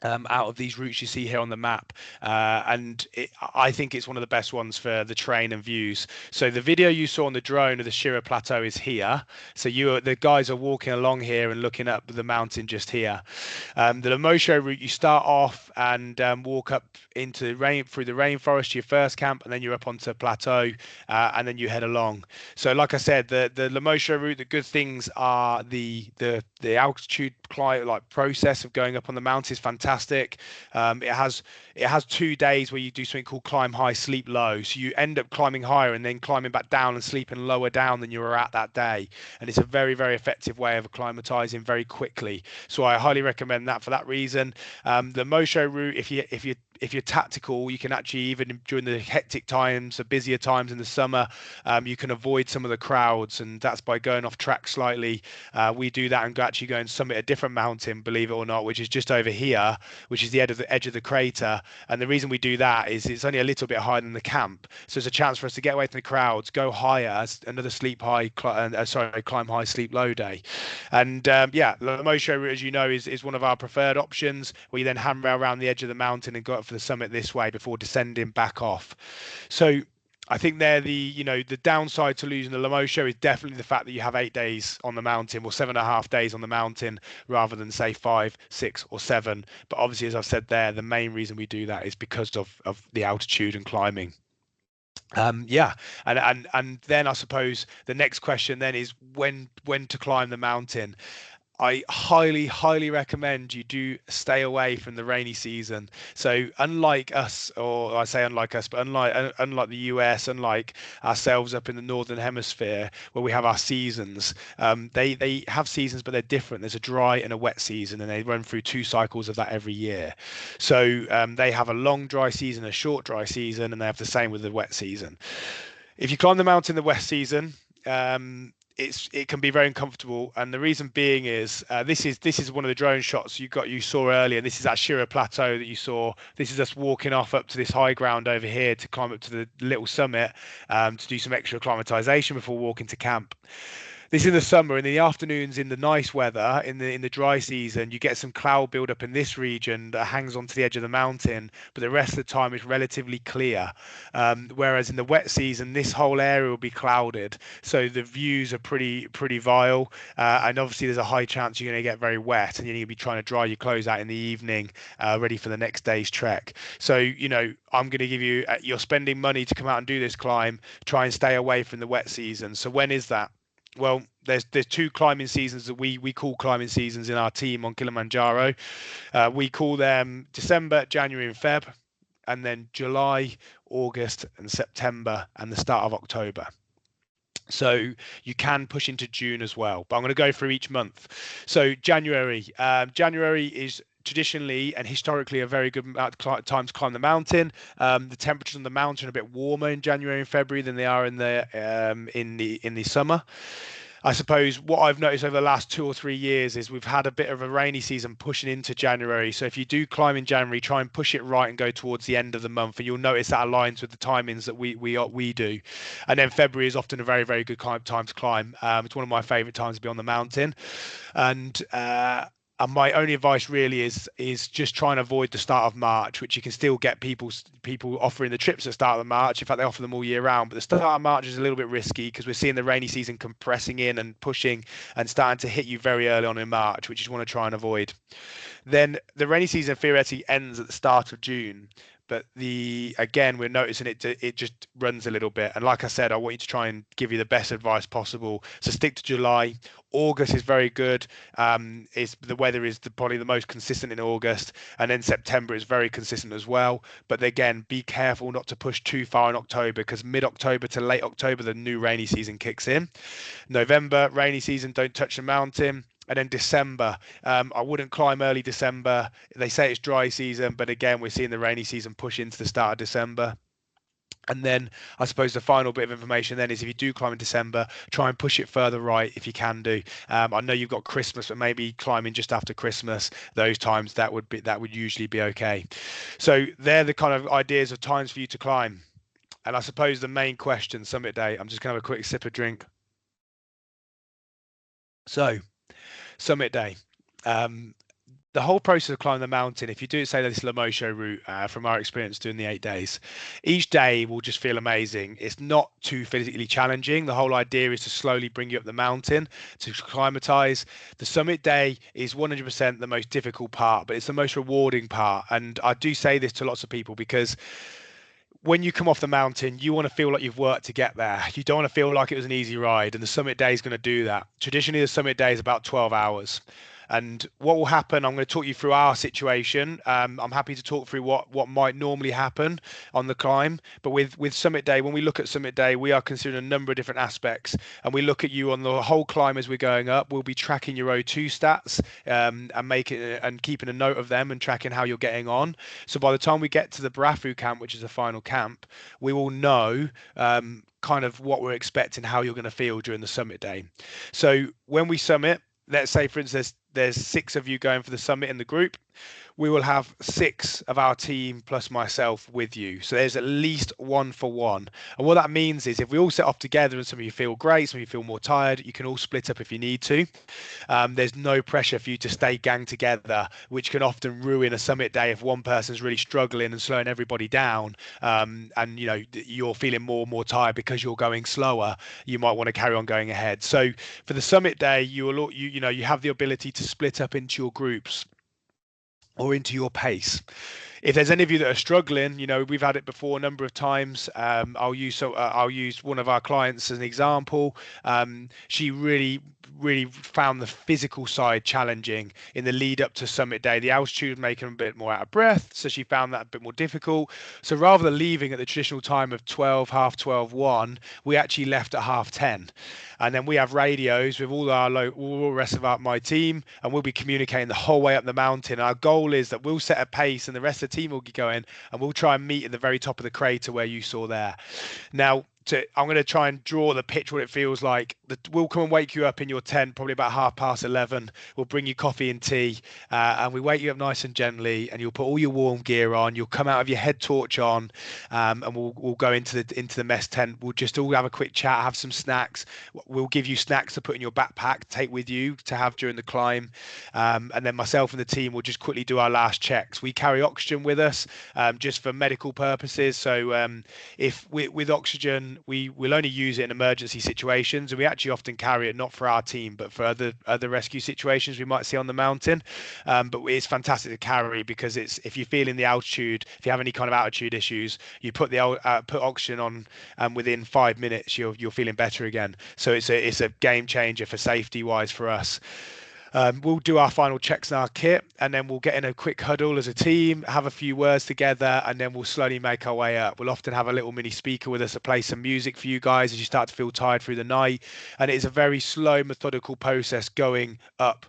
out of these routes you see here on the map, and I think it's one of the best ones for the terrain and views. So the video you saw on the drone of the Shira Plateau is here. So the guys are walking along here and looking up the mountain just here. The Lemosho route, you start off and walk up into through the rainforest to your first camp, and then you're up onto a plateau, and then you head along. So like I said, the Lemosho route, the good things are the altitude process of going up on the mountain is fantastic. It has 2 days where you do something called climb high, sleep low. So you end up climbing higher and then climbing back down and sleeping lower down than you were at that day. And it's a very effective way of acclimatizing very quickly. So I highly recommend that for that reason. The Mosho route, if if you're tactical, you can actually, even during the hectic times, the busier times in the summer, you can avoid some of the crowds, and that's by going off track slightly. We do that and actually go and summit a different mountain, believe it or not, which is just over here, which is the edge of the crater. And the reason we do that is it's only a little bit higher than the camp, so it's a chance for us to get away from the crowds, go higher, another sleep high, climb high, sleep low day. And yeah, the Lemosho route, as you know, is one of our preferred options, where you then handrail around the edge of the mountain and go up for the summit this way before descending back off. So I think they're the downside to losing the Lemosho is definitely the fact that you have 8 days on the mountain, or 7.5 days on the mountain, rather than say 5, 6, or 7. But obviously, as I've said there, the main reason we do that is because of the altitude and climbing. Yeah, and then I suppose the next question then is when to climb the mountain. I highly recommend you do stay away from the rainy season. So unlike us, or I say unlike us, but unlike the US, unlike ourselves up in the Northern Hemisphere, where we have our seasons, they have seasons, but they're different. There's a dry and a wet season, and they run through 2 cycles of that every year. So they have a long dry season, a short dry season, and they have the same with the wet season. If you climb the mountain the wet season, it can be very uncomfortable, and the reason being is this is one of the drone shots you saw earlier. This is that Shira Plateau that you saw. This is us walking off up to this high ground over here to climb up to the little summit, to do some extra acclimatization before walking to camp. This is in the summer. In the afternoons, in the nice weather, in the dry season, you get some cloud buildup in this region that hangs onto the edge of the mountain, but the rest of the time is relatively clear. Whereas in the wet season, this whole area will be clouded, so the views are pretty vile, and obviously there's a high chance you're going to get very wet, and you're going to be trying to dry your clothes out in the evening, ready for the next day's trek. So I'm going to give you, you're spending money to come out and do this climb. Try and stay away from the wet season. So when is that? Well, there's 2 climbing seasons that we call climbing seasons in our team on Kilimanjaro. We call them December, January, and Feb, and then July, August, and September, and the start of October. So you can push into June as well, but I'm going to go through each month. So January is traditionally and historically a very good time to climb the mountain. The temperatures on the mountain are a bit warmer in January and February than they are in the summer. I suppose what I've noticed over the last 2 or 3 years is we've had a bit of a rainy season pushing into January. So if you do climb in January, try and push it right and go towards the end of the month, and you'll notice that aligns with the timings that we do. And then February is often a very good time to climb. It's one of my favorite times to be on the mountain, and my only advice really is just try and avoid the start of March, which you can still get people offering the trips at the start of March. In fact, they offer them all year round. But the start of March is a little bit risky because we're seeing the rainy season compressing in and pushing and starting to hit you very early on in March, which you want to try and avoid. Then the rainy season theoretically ends at the start of June. But again, we're noticing it just runs a little bit. And like I said, I want you to try and give you the best advice possible. So stick to July. August is very good. The weather is probably the most consistent in August, and then September is very consistent as well. But again, be careful not to push too far in October, because mid-October to late October, the new rainy season kicks in. November, rainy season, don't touch the mountain. And then December, I wouldn't climb early December. They say it's dry season, but again, we're seeing the rainy season push into the start of December. And then I suppose the final bit of information then is, if you do climb in December, try and push it further right if you can do. I know you've got Christmas, but maybe climbing just after Christmas, those times that would usually be okay. So they're the kind of ideas of times for you to climb. And I suppose the main question, summit day, I'm just going to have a quick sip of drink. So summit day. The whole process of climbing the mountain, if you do say this Lemosho route, from our experience doing the 8 days, each day will just feel amazing. It's not too physically challenging. The whole idea is to slowly bring you up the mountain, to acclimatise. The summit day is 100% the most difficult part, but it's the most rewarding part. And I do say this to lots of people because when you come off the mountain, you want to feel like you've worked to get there. You don't want to feel like it was an easy ride, and the summit day is going to do that. Traditionally, the summit day is about 12 hours. And what will happen, I'm going to talk you through our situation. I'm happy to talk through what might normally happen on the climb. But with Summit Day, when we look at Summit Day, we are considering a number of different aspects. And we look at you on the whole climb as we're going up. We'll be tracking your O2 stats and making and keeping a note of them and tracking how you're getting on. So by the time we get to the Barafu camp, which is the final camp, we will know kind of what we're expecting, how you're going to feel during the Summit Day. So when we summit, let's say for instance there's 6 of you going for the summit in the group, we will have 6 of our team plus myself with you. So there's at least 1 for 1. And what that means is if we all set off together and some of you feel great, some of you feel more tired, you can all split up if you need to. There's no pressure for you to stay gang together, which can often ruin a summit day if one person's really struggling and slowing everybody down. And you're feeling more tired because you're going slower. You might want to carry on going ahead. So for the summit day, you have the ability to split up into your groups or into your pace. If there's any of you that are struggling, we've had it before a number of times. I'll use one of our clients as an example. She really found the physical side challenging in the lead up to Summit Day. The altitude was making her a bit more out of breath, so she found that a bit more difficult. So rather than leaving at the traditional time of 12, half 12, 1, we actually left at half 10. And then we have radios with all the rest of my team, and we'll be communicating the whole way up the mountain. Our goal is that we'll set a pace, and the rest of the team will be going, and we'll try and meet at the very top of the crater where you saw there. Now, I'm going to try and draw the picture what it feels like. We'll come and wake you up in your tent probably about 11:30. We'll bring you coffee and tea, and we wake you up nice and gently. And you'll put all your warm gear on. You'll come out of your head torch on, and we'll go into the mess tent. We'll just all have a quick chat, have some snacks. We'll give you snacks to put in your backpack, take with you to have during the climb, and then myself and the team will just quickly do our last checks. We carry oxygen with us, just for medical purposes. So if with oxygen, we will only use it in emergency situations, and we actually often carry it not for our team but for other rescue situations we might see on the mountain. But it's fantastic to carry because if you feel in the altitude, if you have any kind of altitude issues, you put put oxygen on, and within 5 minutes you're feeling better again. So it's a game changer for safety wise for us. We'll do our final checks in our kit, and then we'll get in a quick huddle as a team, have a few words together, and then we'll slowly make our way up. We'll often have a little mini speaker with us to play some music for you guys as you start to feel tired through the night. And it is a very slow, methodical process going up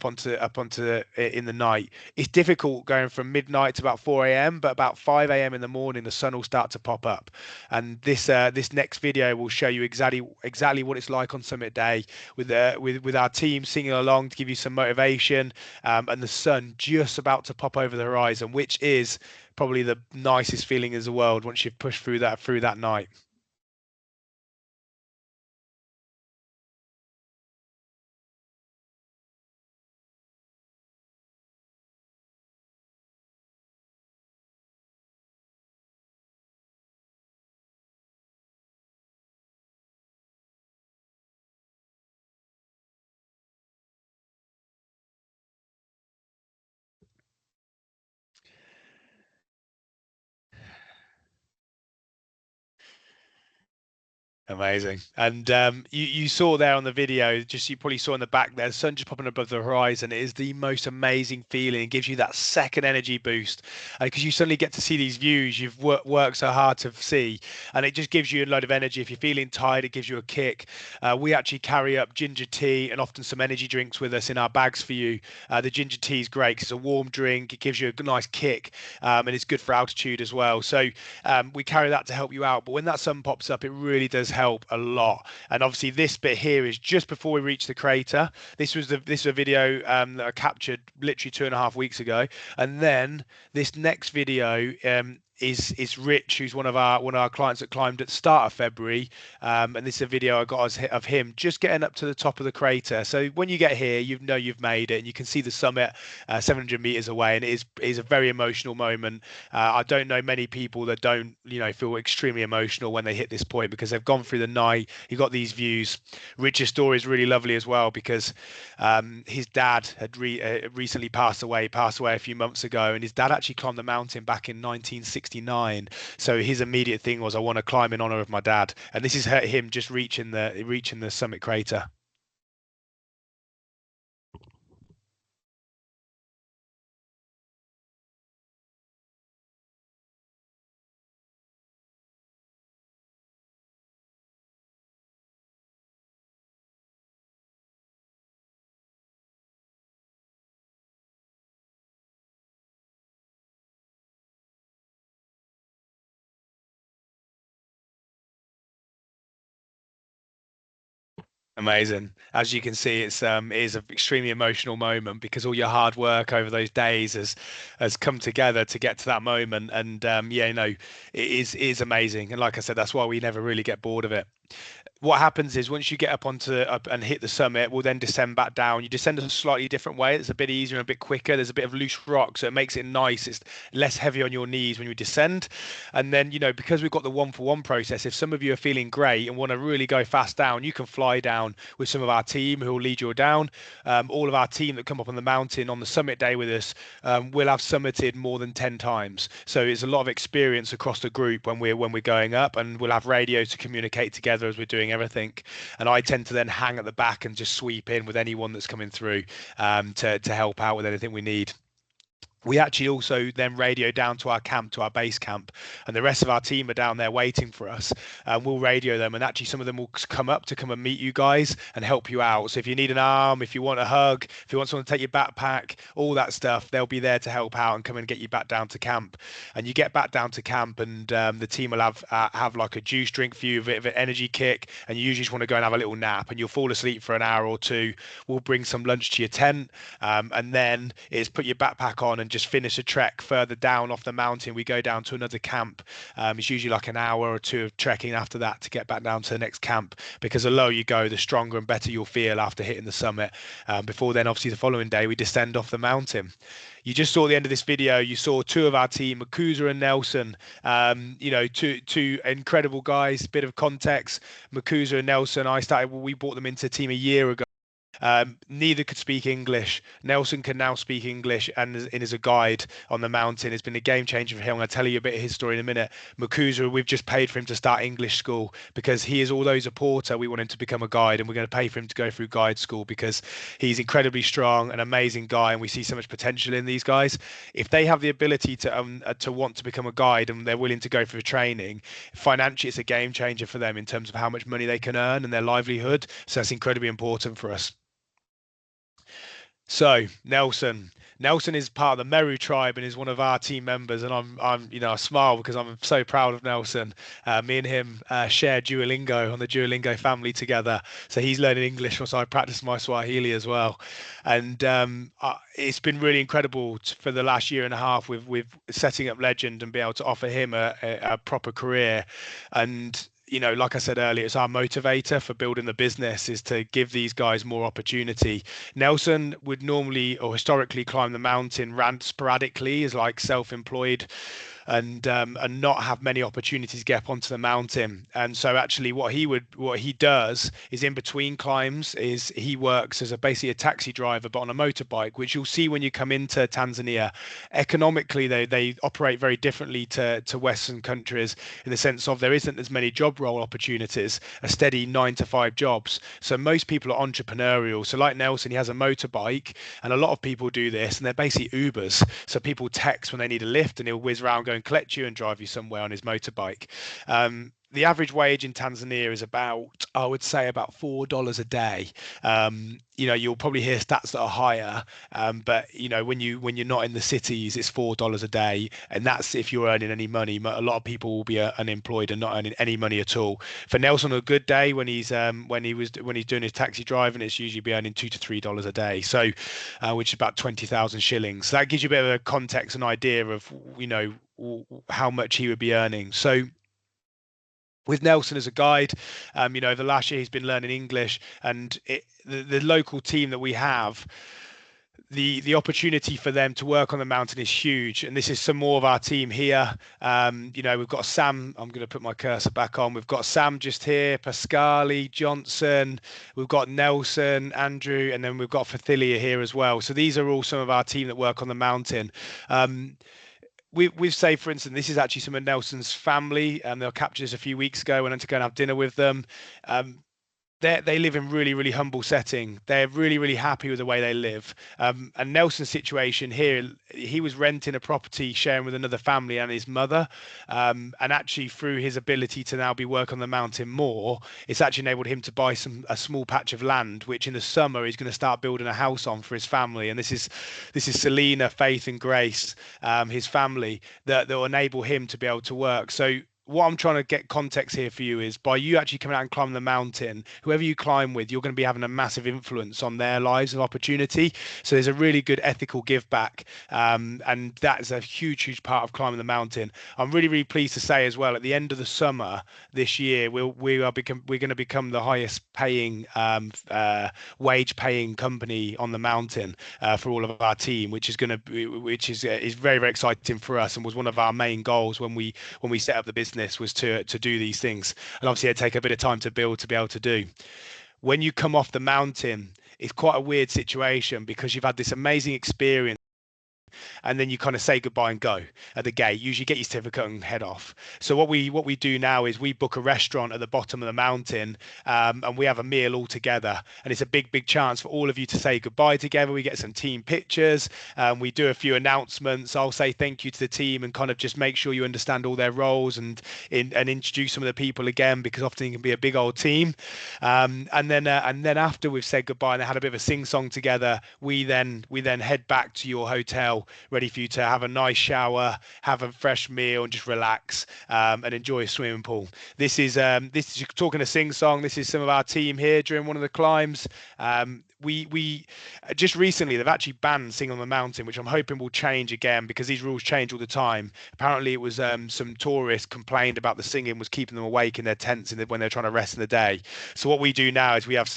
onto in the night. It's difficult going from midnight to about 4 a.m., but about 5 a.m. in the morning the sun will start to pop up. And this next video will show you exactly what it's like on Summit Day with our team singing along to give you some motivation, and the sun just about to pop over the horizon, which is probably the nicest feeling in the world once you've pushed through that night. Amazing. And you saw there on the video, you probably saw in the back there, the sun just popping above the horizon. It is the most amazing feeling. It gives you that second energy boost because you suddenly get to see these views you've worked so hard to see, and it just gives you a load of energy. If you're feeling tired, it gives you a kick. We actually carry up ginger tea and often some energy drinks with us in our bags for you. The ginger tea is great because it's a warm drink. It gives you a nice kick, and it's good for altitude as well. So we carry that to help you out. But when that sun pops up, it really does help a lot. And obviously this bit here is just before we reach the crater. This was a video that I captured literally 2.5 weeks ago. And then this next video is Rich, who's one of our clients that climbed at the start of February, and this is a video I got of him just getting up to the top of the crater. So when you get here, you know you've made it, and you can see the summit 700 meters away, and it is a very emotional moment. I don't know many people that don't feel extremely emotional when they hit this point because they've gone through the night. You got these views. Rich's story is really lovely as well because his dad had recently passed away a few months ago, and his dad actually climbed the mountain back in 1969. So his immediate thing was, I want to climb in honor of my dad, and this is him just reaching the summit crater. Amazing. As you can see, it is an extremely emotional moment because all your hard work over those days has come together to get to that moment. And yeah, it is amazing. And like I said, that's why we never really get bored of it. What happens is once you get up and hit the summit, we'll then descend back down. You descend a slightly different way. It's a bit easier and a bit quicker. There's a bit of loose rock, so it makes it nice. It's less heavy on your knees when you descend. And then, because we've got the one for one process, if some of you are feeling great and want to really go fast down, you can fly down with some of our team who will lead you down. All of our team that come up on the mountain on the summit day with us will have summited more than 10 times. So it's a lot of experience across the group when we're going up, and we'll have radios to communicate together as we're doing everything. And I tend to then hang at the back and just sweep in with anyone that's coming through to help out with anything we need. We actually also then radio down to our camp, to our base camp, and the rest of our team are down there waiting for us. We'll radio them, and actually some of them will come and meet you guys and help you out. So if you need an arm, if you want a hug, if you want someone to take your backpack, all that stuff, they'll be there to help out and come and get you back down to camp. And you get back down to camp, and the team will have like a juice drink for you, a bit of an energy kick, and you usually just want to go and have a little nap, and you'll fall asleep for an hour or two. We'll bring some lunch to your tent, and then it's put your backpack on and just finish a trek further down off the mountain. We go down to another camp. It's usually like an hour or two of trekking after that to get back down to the next camp, because the lower you go, the stronger and better you'll feel after hitting the summit. Before then, obviously, the following day, we descend off the mountain. You just saw the end of this video. You saw two of our team, Makuza and Nelson. Two incredible guys. Bit of context: Makuza and Nelson. We brought them into the team a year ago. Neither could speak English. Nelson can now speak English and is a guide on the mountain. It's been a game changer for him. I'm going to tell you a bit of his story in a minute. Makuza, we've just paid for him to start English school because he is, although he's a porter, we want him to become a guide, and we're going to pay for him to go through guide school because he's incredibly strong, an amazing guy, and we see so much potential in these guys. If they have the ability to want to become a guide and they're willing to go through training, financially it's a game changer for them in terms of how much money they can earn and their livelihood. So that's incredibly important for us. So Nelson is part of the Meru tribe and is one of our team members, and I smile because I'm so proud of Nelson. Me and him share Duolingo on the Duolingo family together, so he's learning English whilst I practice my Swahili as well. And it's been really incredible for the last year and a half with setting up Legend and be able to offer him a proper career. And like I said earlier, it's our motivator for building the business is to give these guys more opportunity. Nelson would normally or historically climb the mountain, ran sporadically as like self-employed, and not have many opportunities to get up onto the mountain. And so actually what he does is in between climbs is he works as basically a taxi driver, but on a motorbike, which you'll see when you come into Tanzania. Economically, they operate very differently to Western countries in the sense of there isn't as many job role opportunities, a steady 9 to 5 jobs. So most people are entrepreneurial. So like Nelson, he has a motorbike, and a lot of people do this, and they're basically Ubers. So people text when they need a lift, and he'll whiz around, go and collect you and drive you somewhere on his motorbike. The average wage in Tanzania is about, I would say, about $4 a day. You'll probably hear stats that are higher, but when you're not in the cities, it's $4 a day, and that's if you're earning any money. A lot of people will be unemployed and not earning any money at all. For Nelson, on a good day when he's doing his taxi driving, it's usually be earning $2 to $3 a day. So, which is about 20,000 shillings. So that gives you a bit of a context and idea of how much he would be earning. So with Nelson as a guide, over the last year he's been learning English, and the local team that we have, the opportunity for them to work on the mountain is huge. And this is some more of our team here. We've got Sam. I'm going to put my cursor back on. We've got Sam just here, Pascali, Johnson. We've got Nelson, Andrew, and then we've got Fathilia here as well. So these are all some of our team that work on the mountain. We've say, for instance, this is actually some of Nelson's family, and they were captured this a few weeks ago. Went on to go and have dinner with them. They live in really, really humble setting. They're really, really happy with the way they live. And Nelson's situation here, he was renting a property, sharing with another family and his mother. And actually, through his ability to now be work on the mountain more, it's actually enabled him to buy a small patch of land, which in the summer he's going to start building a house on for his family. And this is Selena, Faith, and Grace, his family, that will enable him to be able to work. So what I'm trying to get context here for you is by you actually coming out and climbing the mountain, whoever you climb with, you're going to be having a massive influence on their lives of opportunity. So there's a really good ethical give back, and that is a huge, huge part of climbing the mountain. I'm really, really pleased to say as well, at the end of the summer this year, we're going to become the highest paying wage paying company on the mountain for all of our team, which is going to be, which is very, very exciting for us, and was one of our main goals when we set up the business, was to do these things. And obviously, it take a bit of time to build to be able to do. When you come off the mountain, it's quite a weird situation because you've had this amazing experience and then you kind of say goodbye and go at the gate. Usually get your certificate and head off. So what we do now is we book a restaurant at the bottom of the mountain, and we have a meal all together. And it's a big, big chance for all of you to say goodbye together. We get some team pictures, we do a few announcements. I'll say thank you to the team and kind of just make sure you understand all their roles and introduce some of the people again, because often it can be a big old team. And then after we've said goodbye and had a bit of a sing song together, we then head back to your hotel, ready for you to have a nice shower, have a fresh meal, and just relax, and enjoy a swimming pool. This is talking a sing song. This is some of our team here during one of the climbs. We just recently they've actually banned singing on the mountain, which I'm hoping will change again because these rules change all the time. Apparently, it was some tourists complained about the singing was keeping them awake in their tents when they're trying to rest in the day. So what we do now is we have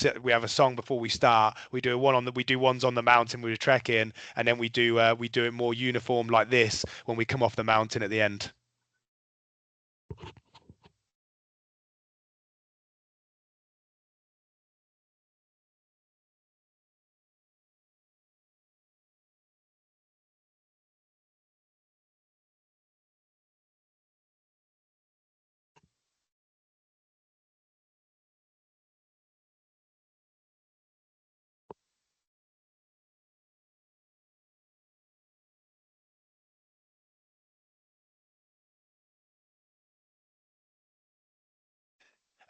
a song before we start. We do ones on the mountain we were trekking, and then we do it more uniform like this when we come off the mountain at the end.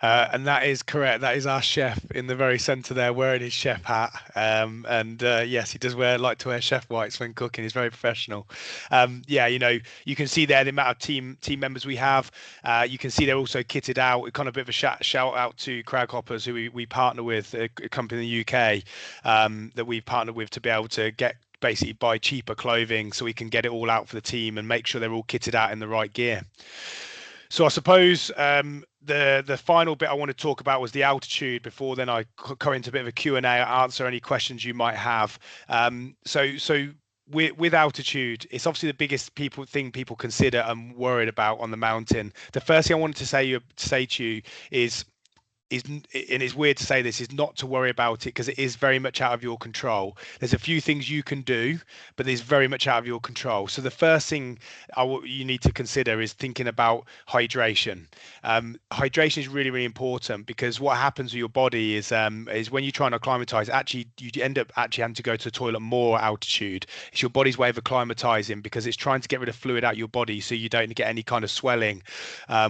And that is correct. That is our chef in the very centre there, wearing his chef hat. And yes, he does like to wear chef whites when cooking. He's very professional. Yeah, you can see there the amount of team members we have. You can see they're also kitted out. Kind of a bit of a shout out to Crag Hoppers, who we partner with, a company in the UK, that we partner with to be able to basically buy cheaper clothing so we can get it all out for the team and make sure they're all kitted out in the right gear. So I suppose the final bit I want to talk about was the altitude. Before then, I go into a bit of a Q&A, answer any questions you might have. So with altitude, it's obviously the biggest thing people consider and worried about on the mountain. The first thing I wanted to say to you is, and it's weird to say this, is not to worry about it because it is very much out of your control. There's a few things you can do, but it's very much out of your control. So the first thing you need to consider is thinking about hydration. Hydration is really, really important because what happens with your body is when you try and acclimatise, actually you end up actually having to go to the toilet more at altitude. It's your body's way of acclimatising because it's trying to get rid of fluid out your body so you don't get any kind of swelling,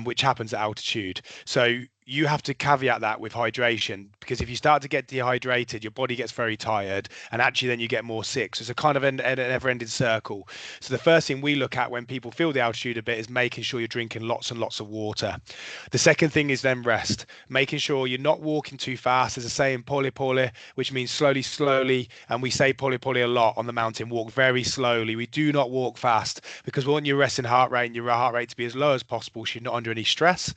which happens at altitude. So you have to caveat that with hydration, because if you start to get dehydrated, your body gets very tired, and actually then you get more sick. So it's a kind of an never-ending circle. So the first thing we look at when people feel the altitude a bit is making sure you're drinking lots and lots of water. The second thing is then rest, making sure you're not walking too fast. There's a saying pole pole, which means slowly, slowly, and we say pole pole a lot on the mountain. Walk very slowly. We do not walk fast because we want your resting heart rate and your heart rate to be as low as possible so you're not under any stress.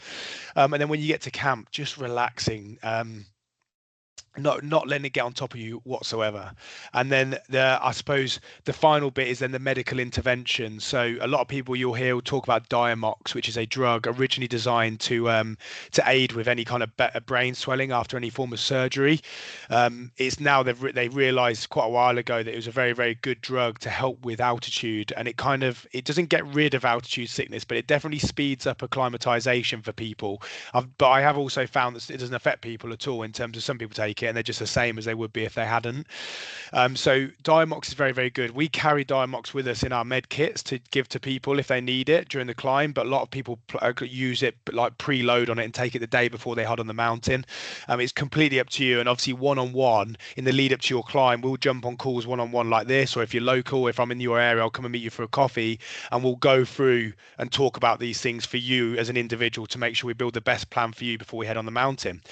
And then when you get to camp, just relaxing, not letting it get on top of you whatsoever. And then I suppose the final bit is then the medical intervention. So a lot of people you'll hear will talk about Diamox, which is a drug originally designed to aid with any kind of brain swelling after any form of surgery. It's now they realized quite a while ago that it was a very, very good drug to help with altitude, and it doesn't get rid of altitude sickness, but it definitely speeds up acclimatization for people. But I have also found that it doesn't affect people at all in terms of some people take it it, and they're just the same as they would be if they hadn't. So Diamox is very, very good. We carry Diamox with us in our med kits to give to people if they need it during the climb, but a lot of people use it like preload on it and take it the day before they head on the mountain. It's completely up to you, and obviously one-on-one in the lead up to your climb, we'll jump on calls one-on-one like this, or if you're local, if I'm in your area, I'll come and meet you for a coffee, and we'll go through and talk about these things for you as an individual to make sure we build the best plan for you before we head on the mountain.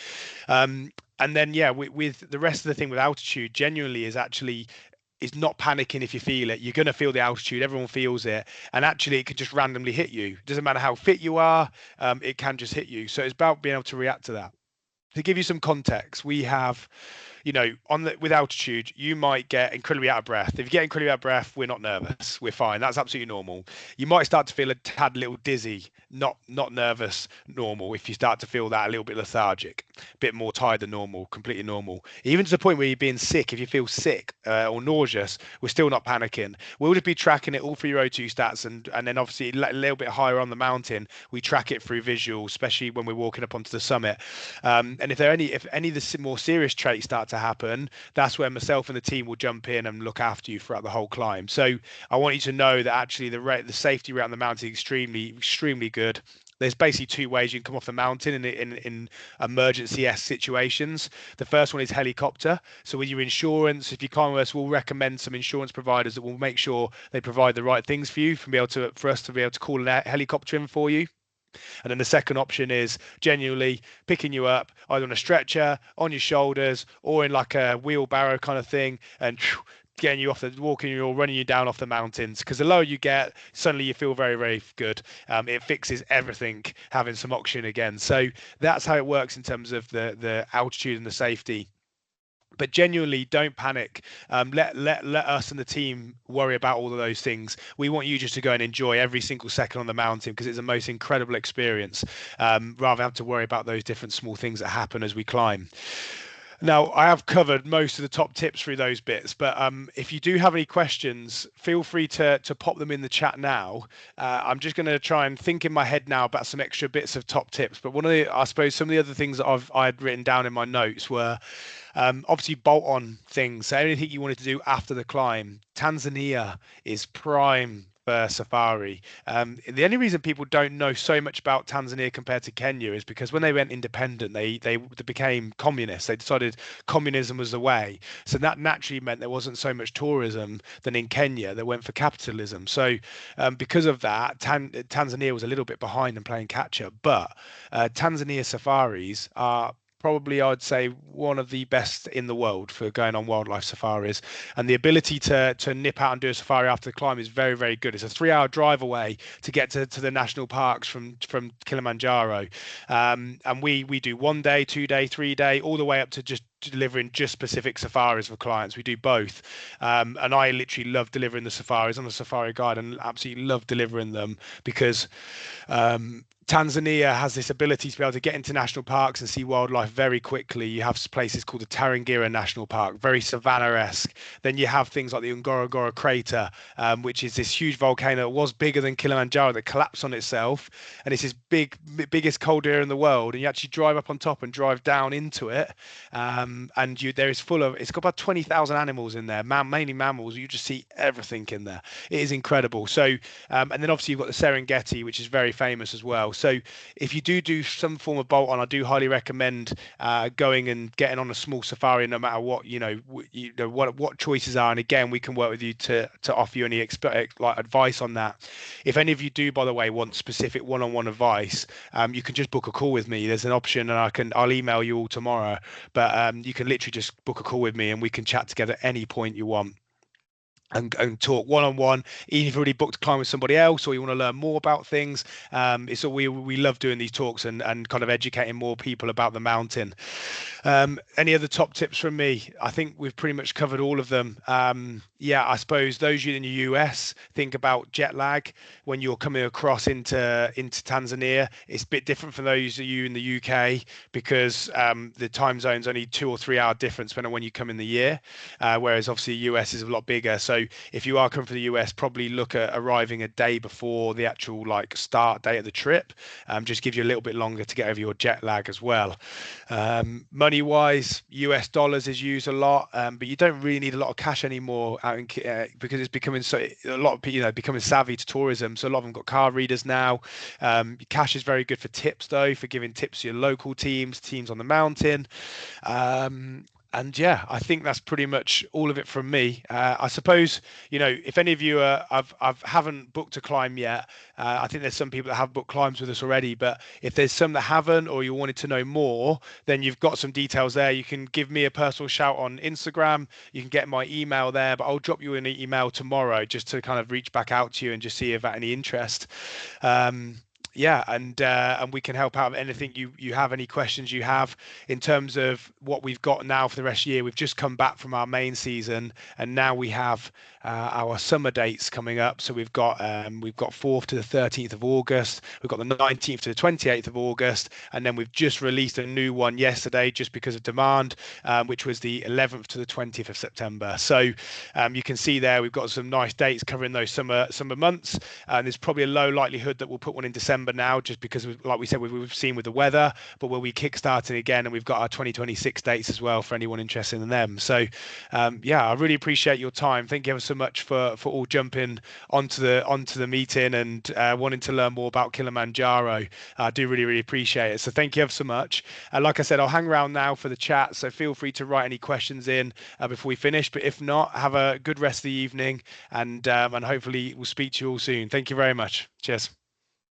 And then, yeah, with the rest of the thing with altitude, genuinely is not panicking if you feel it. You're going to feel the altitude. Everyone feels it. And actually, it could just randomly hit you. It doesn't matter how fit you are. It can just hit you. So it's about being able to react to that. To give you some context, we have, with altitude, you might get incredibly out of breath. If you get incredibly out of breath, we're not nervous. We're fine. That's absolutely normal. You might start to feel a tad little dizzy, not nervous, normal. If you start to feel that a little bit lethargic, a bit more tired than normal, completely normal. Even to the point where you're being sick, if you feel sick or nauseous, we're still not panicking. We'll just be tracking it all through your O2 stats, and then obviously a little bit higher on the mountain, we track it through visual, especially when we're walking up onto the summit. And if any of the more serious traits start to happen, that's where myself and the team will jump in and look after you throughout the whole climb. So I want you to know that actually the safety around the mountain is extremely good. There's basically two ways you can come off the mountain in emergency situations. The first one is helicopter. So with your insurance, if you climb with us, we'll recommend some insurance providers that will make sure they provide the right things for you for us to be able to call a helicopter in for you. And then the second option is genuinely picking you up either on a stretcher, on your shoulders, or in like a wheelbarrow kind of thing, and getting you walking you or running you down off the mountains. Because the lower you get, suddenly you feel very, very good. It fixes everything, having some oxygen again. So that's how it works in terms of the altitude and the safety. But genuinely, don't panic. Let us and the team worry about all of those things. We want you just to go and enjoy every single second on the mountain, because it's the most incredible experience, rather than have to worry about those different small things that happen as we climb. Now, I have covered most of the top tips through those bits, but if you do have any questions, feel free to pop them in the chat now. I'm just going to try and think in my head now about some extra bits of top tips. But I suppose some of the other things that I had written down in my notes were obviously bolt-on things. So anything you wanted to do after the climb. Tanzania is prime for safari. The only reason people don't know so much about Tanzania compared to Kenya is because when they went independent, they became communists. They decided communism was the way. So that naturally meant there wasn't so much tourism than in Kenya that went for capitalism. So because of that, Tanzania was a little bit behind and playing catch up. But Tanzania safaris are probably, I'd say, one of the best in the world for going on wildlife safaris. And the ability to nip out and do a safari after the climb is very, very good. It's a 3-hour drive away to get to the national parks from Kilimanjaro. And we do 1 day, 2 day, 3 day, all the way up to just delivering just specific safaris for clients. We do both. And I literally love delivering the safaris. I'm a safari guide and absolutely love delivering them because Tanzania has this ability to be able to get into national parks and see wildlife very quickly. You have places called the Tarangire National Park, very savannah-esque. Then you have things like the Ngorongoro crater, which is this huge volcano that was bigger than Kilimanjaro that collapsed on itself. And it's this biggest caldera in the world. And you actually drive up on top and drive down into it. And it's got about 20,000 animals in there, mainly mammals. You just see everything in there. It is incredible. So, and then obviously you've got the Serengeti, which is very famous as well. So if you do some form of bolt on, I do highly recommend going and getting on a small safari, no matter what what choices are. And again, we can work with you to offer you any advice on that. If any of you do, by the way, want specific one-on-one advice, you can just book a call with me. There's an option, and I'll email you all tomorrow. But you can literally just book a call with me, and we can chat together at any point you want. And talk one-on-one, even if you've already booked a climb with somebody else or you want to learn more about things. We love doing these talks and kind of educating more people about the mountain. Any other top tips from me? I think we've pretty much covered all of them. I suppose those of you in the US, think about jet lag when you're coming across into Tanzania. It's a bit different for those of you in the UK because the time zone's only 2 or 3 hour difference depending on when you come in the year, whereas obviously the US is a lot bigger. So So if you are coming from the US, probably look at arriving a day before the actual like start date of the trip. Just give you a little bit longer to get over your jet lag as well. Money wise, US dollars is used a lot, but you don't really need a lot of cash anymore because it's becoming so a lot of people, becoming savvy to tourism. So a lot of them got card readers now. Cash is very good for tips though, for giving tips to your local teams on the mountain. And yeah, I think that's pretty much all of it from me. I suppose, if any of you haven't booked a climb yet, I think there's some people that have booked climbs with us already. But if there's some that haven't, or you wanted to know more, then you've got some details there. You can give me a personal shout on Instagram. You can get my email there, but I'll drop you an email tomorrow just to kind of reach back out to you and just see if at any interest. Yeah, and we can help out with anything you have, any questions you have in terms of what we've got now for the rest of the year. We've just come back from our main season, and now we have our summer dates coming up. So we've got 4th to the 13th of August. We've got the 19th to the 28th of August, and then we've just released a new one yesterday just because of demand, which was the 11th to the 20th of September. So you can see there we've got some nice dates covering those summer months, and there's probably a low likelihood that we'll put one in December now, just because like we said, we've seen with the weather, but we'll be kickstarting again, and we've got our 2026 dates as well for anyone interested in them. So yeah, I really appreciate your time. Thank you ever so much for all jumping onto the meeting and wanting to learn more about Kilimanjaro. I do really appreciate it. So thank you ever so much. Like I said, I'll hang around now for the chat, so feel free to write any questions in before we finish. But if not, have a good rest of the evening, and hopefully we'll speak to you all soon. Thank you very much. Cheers.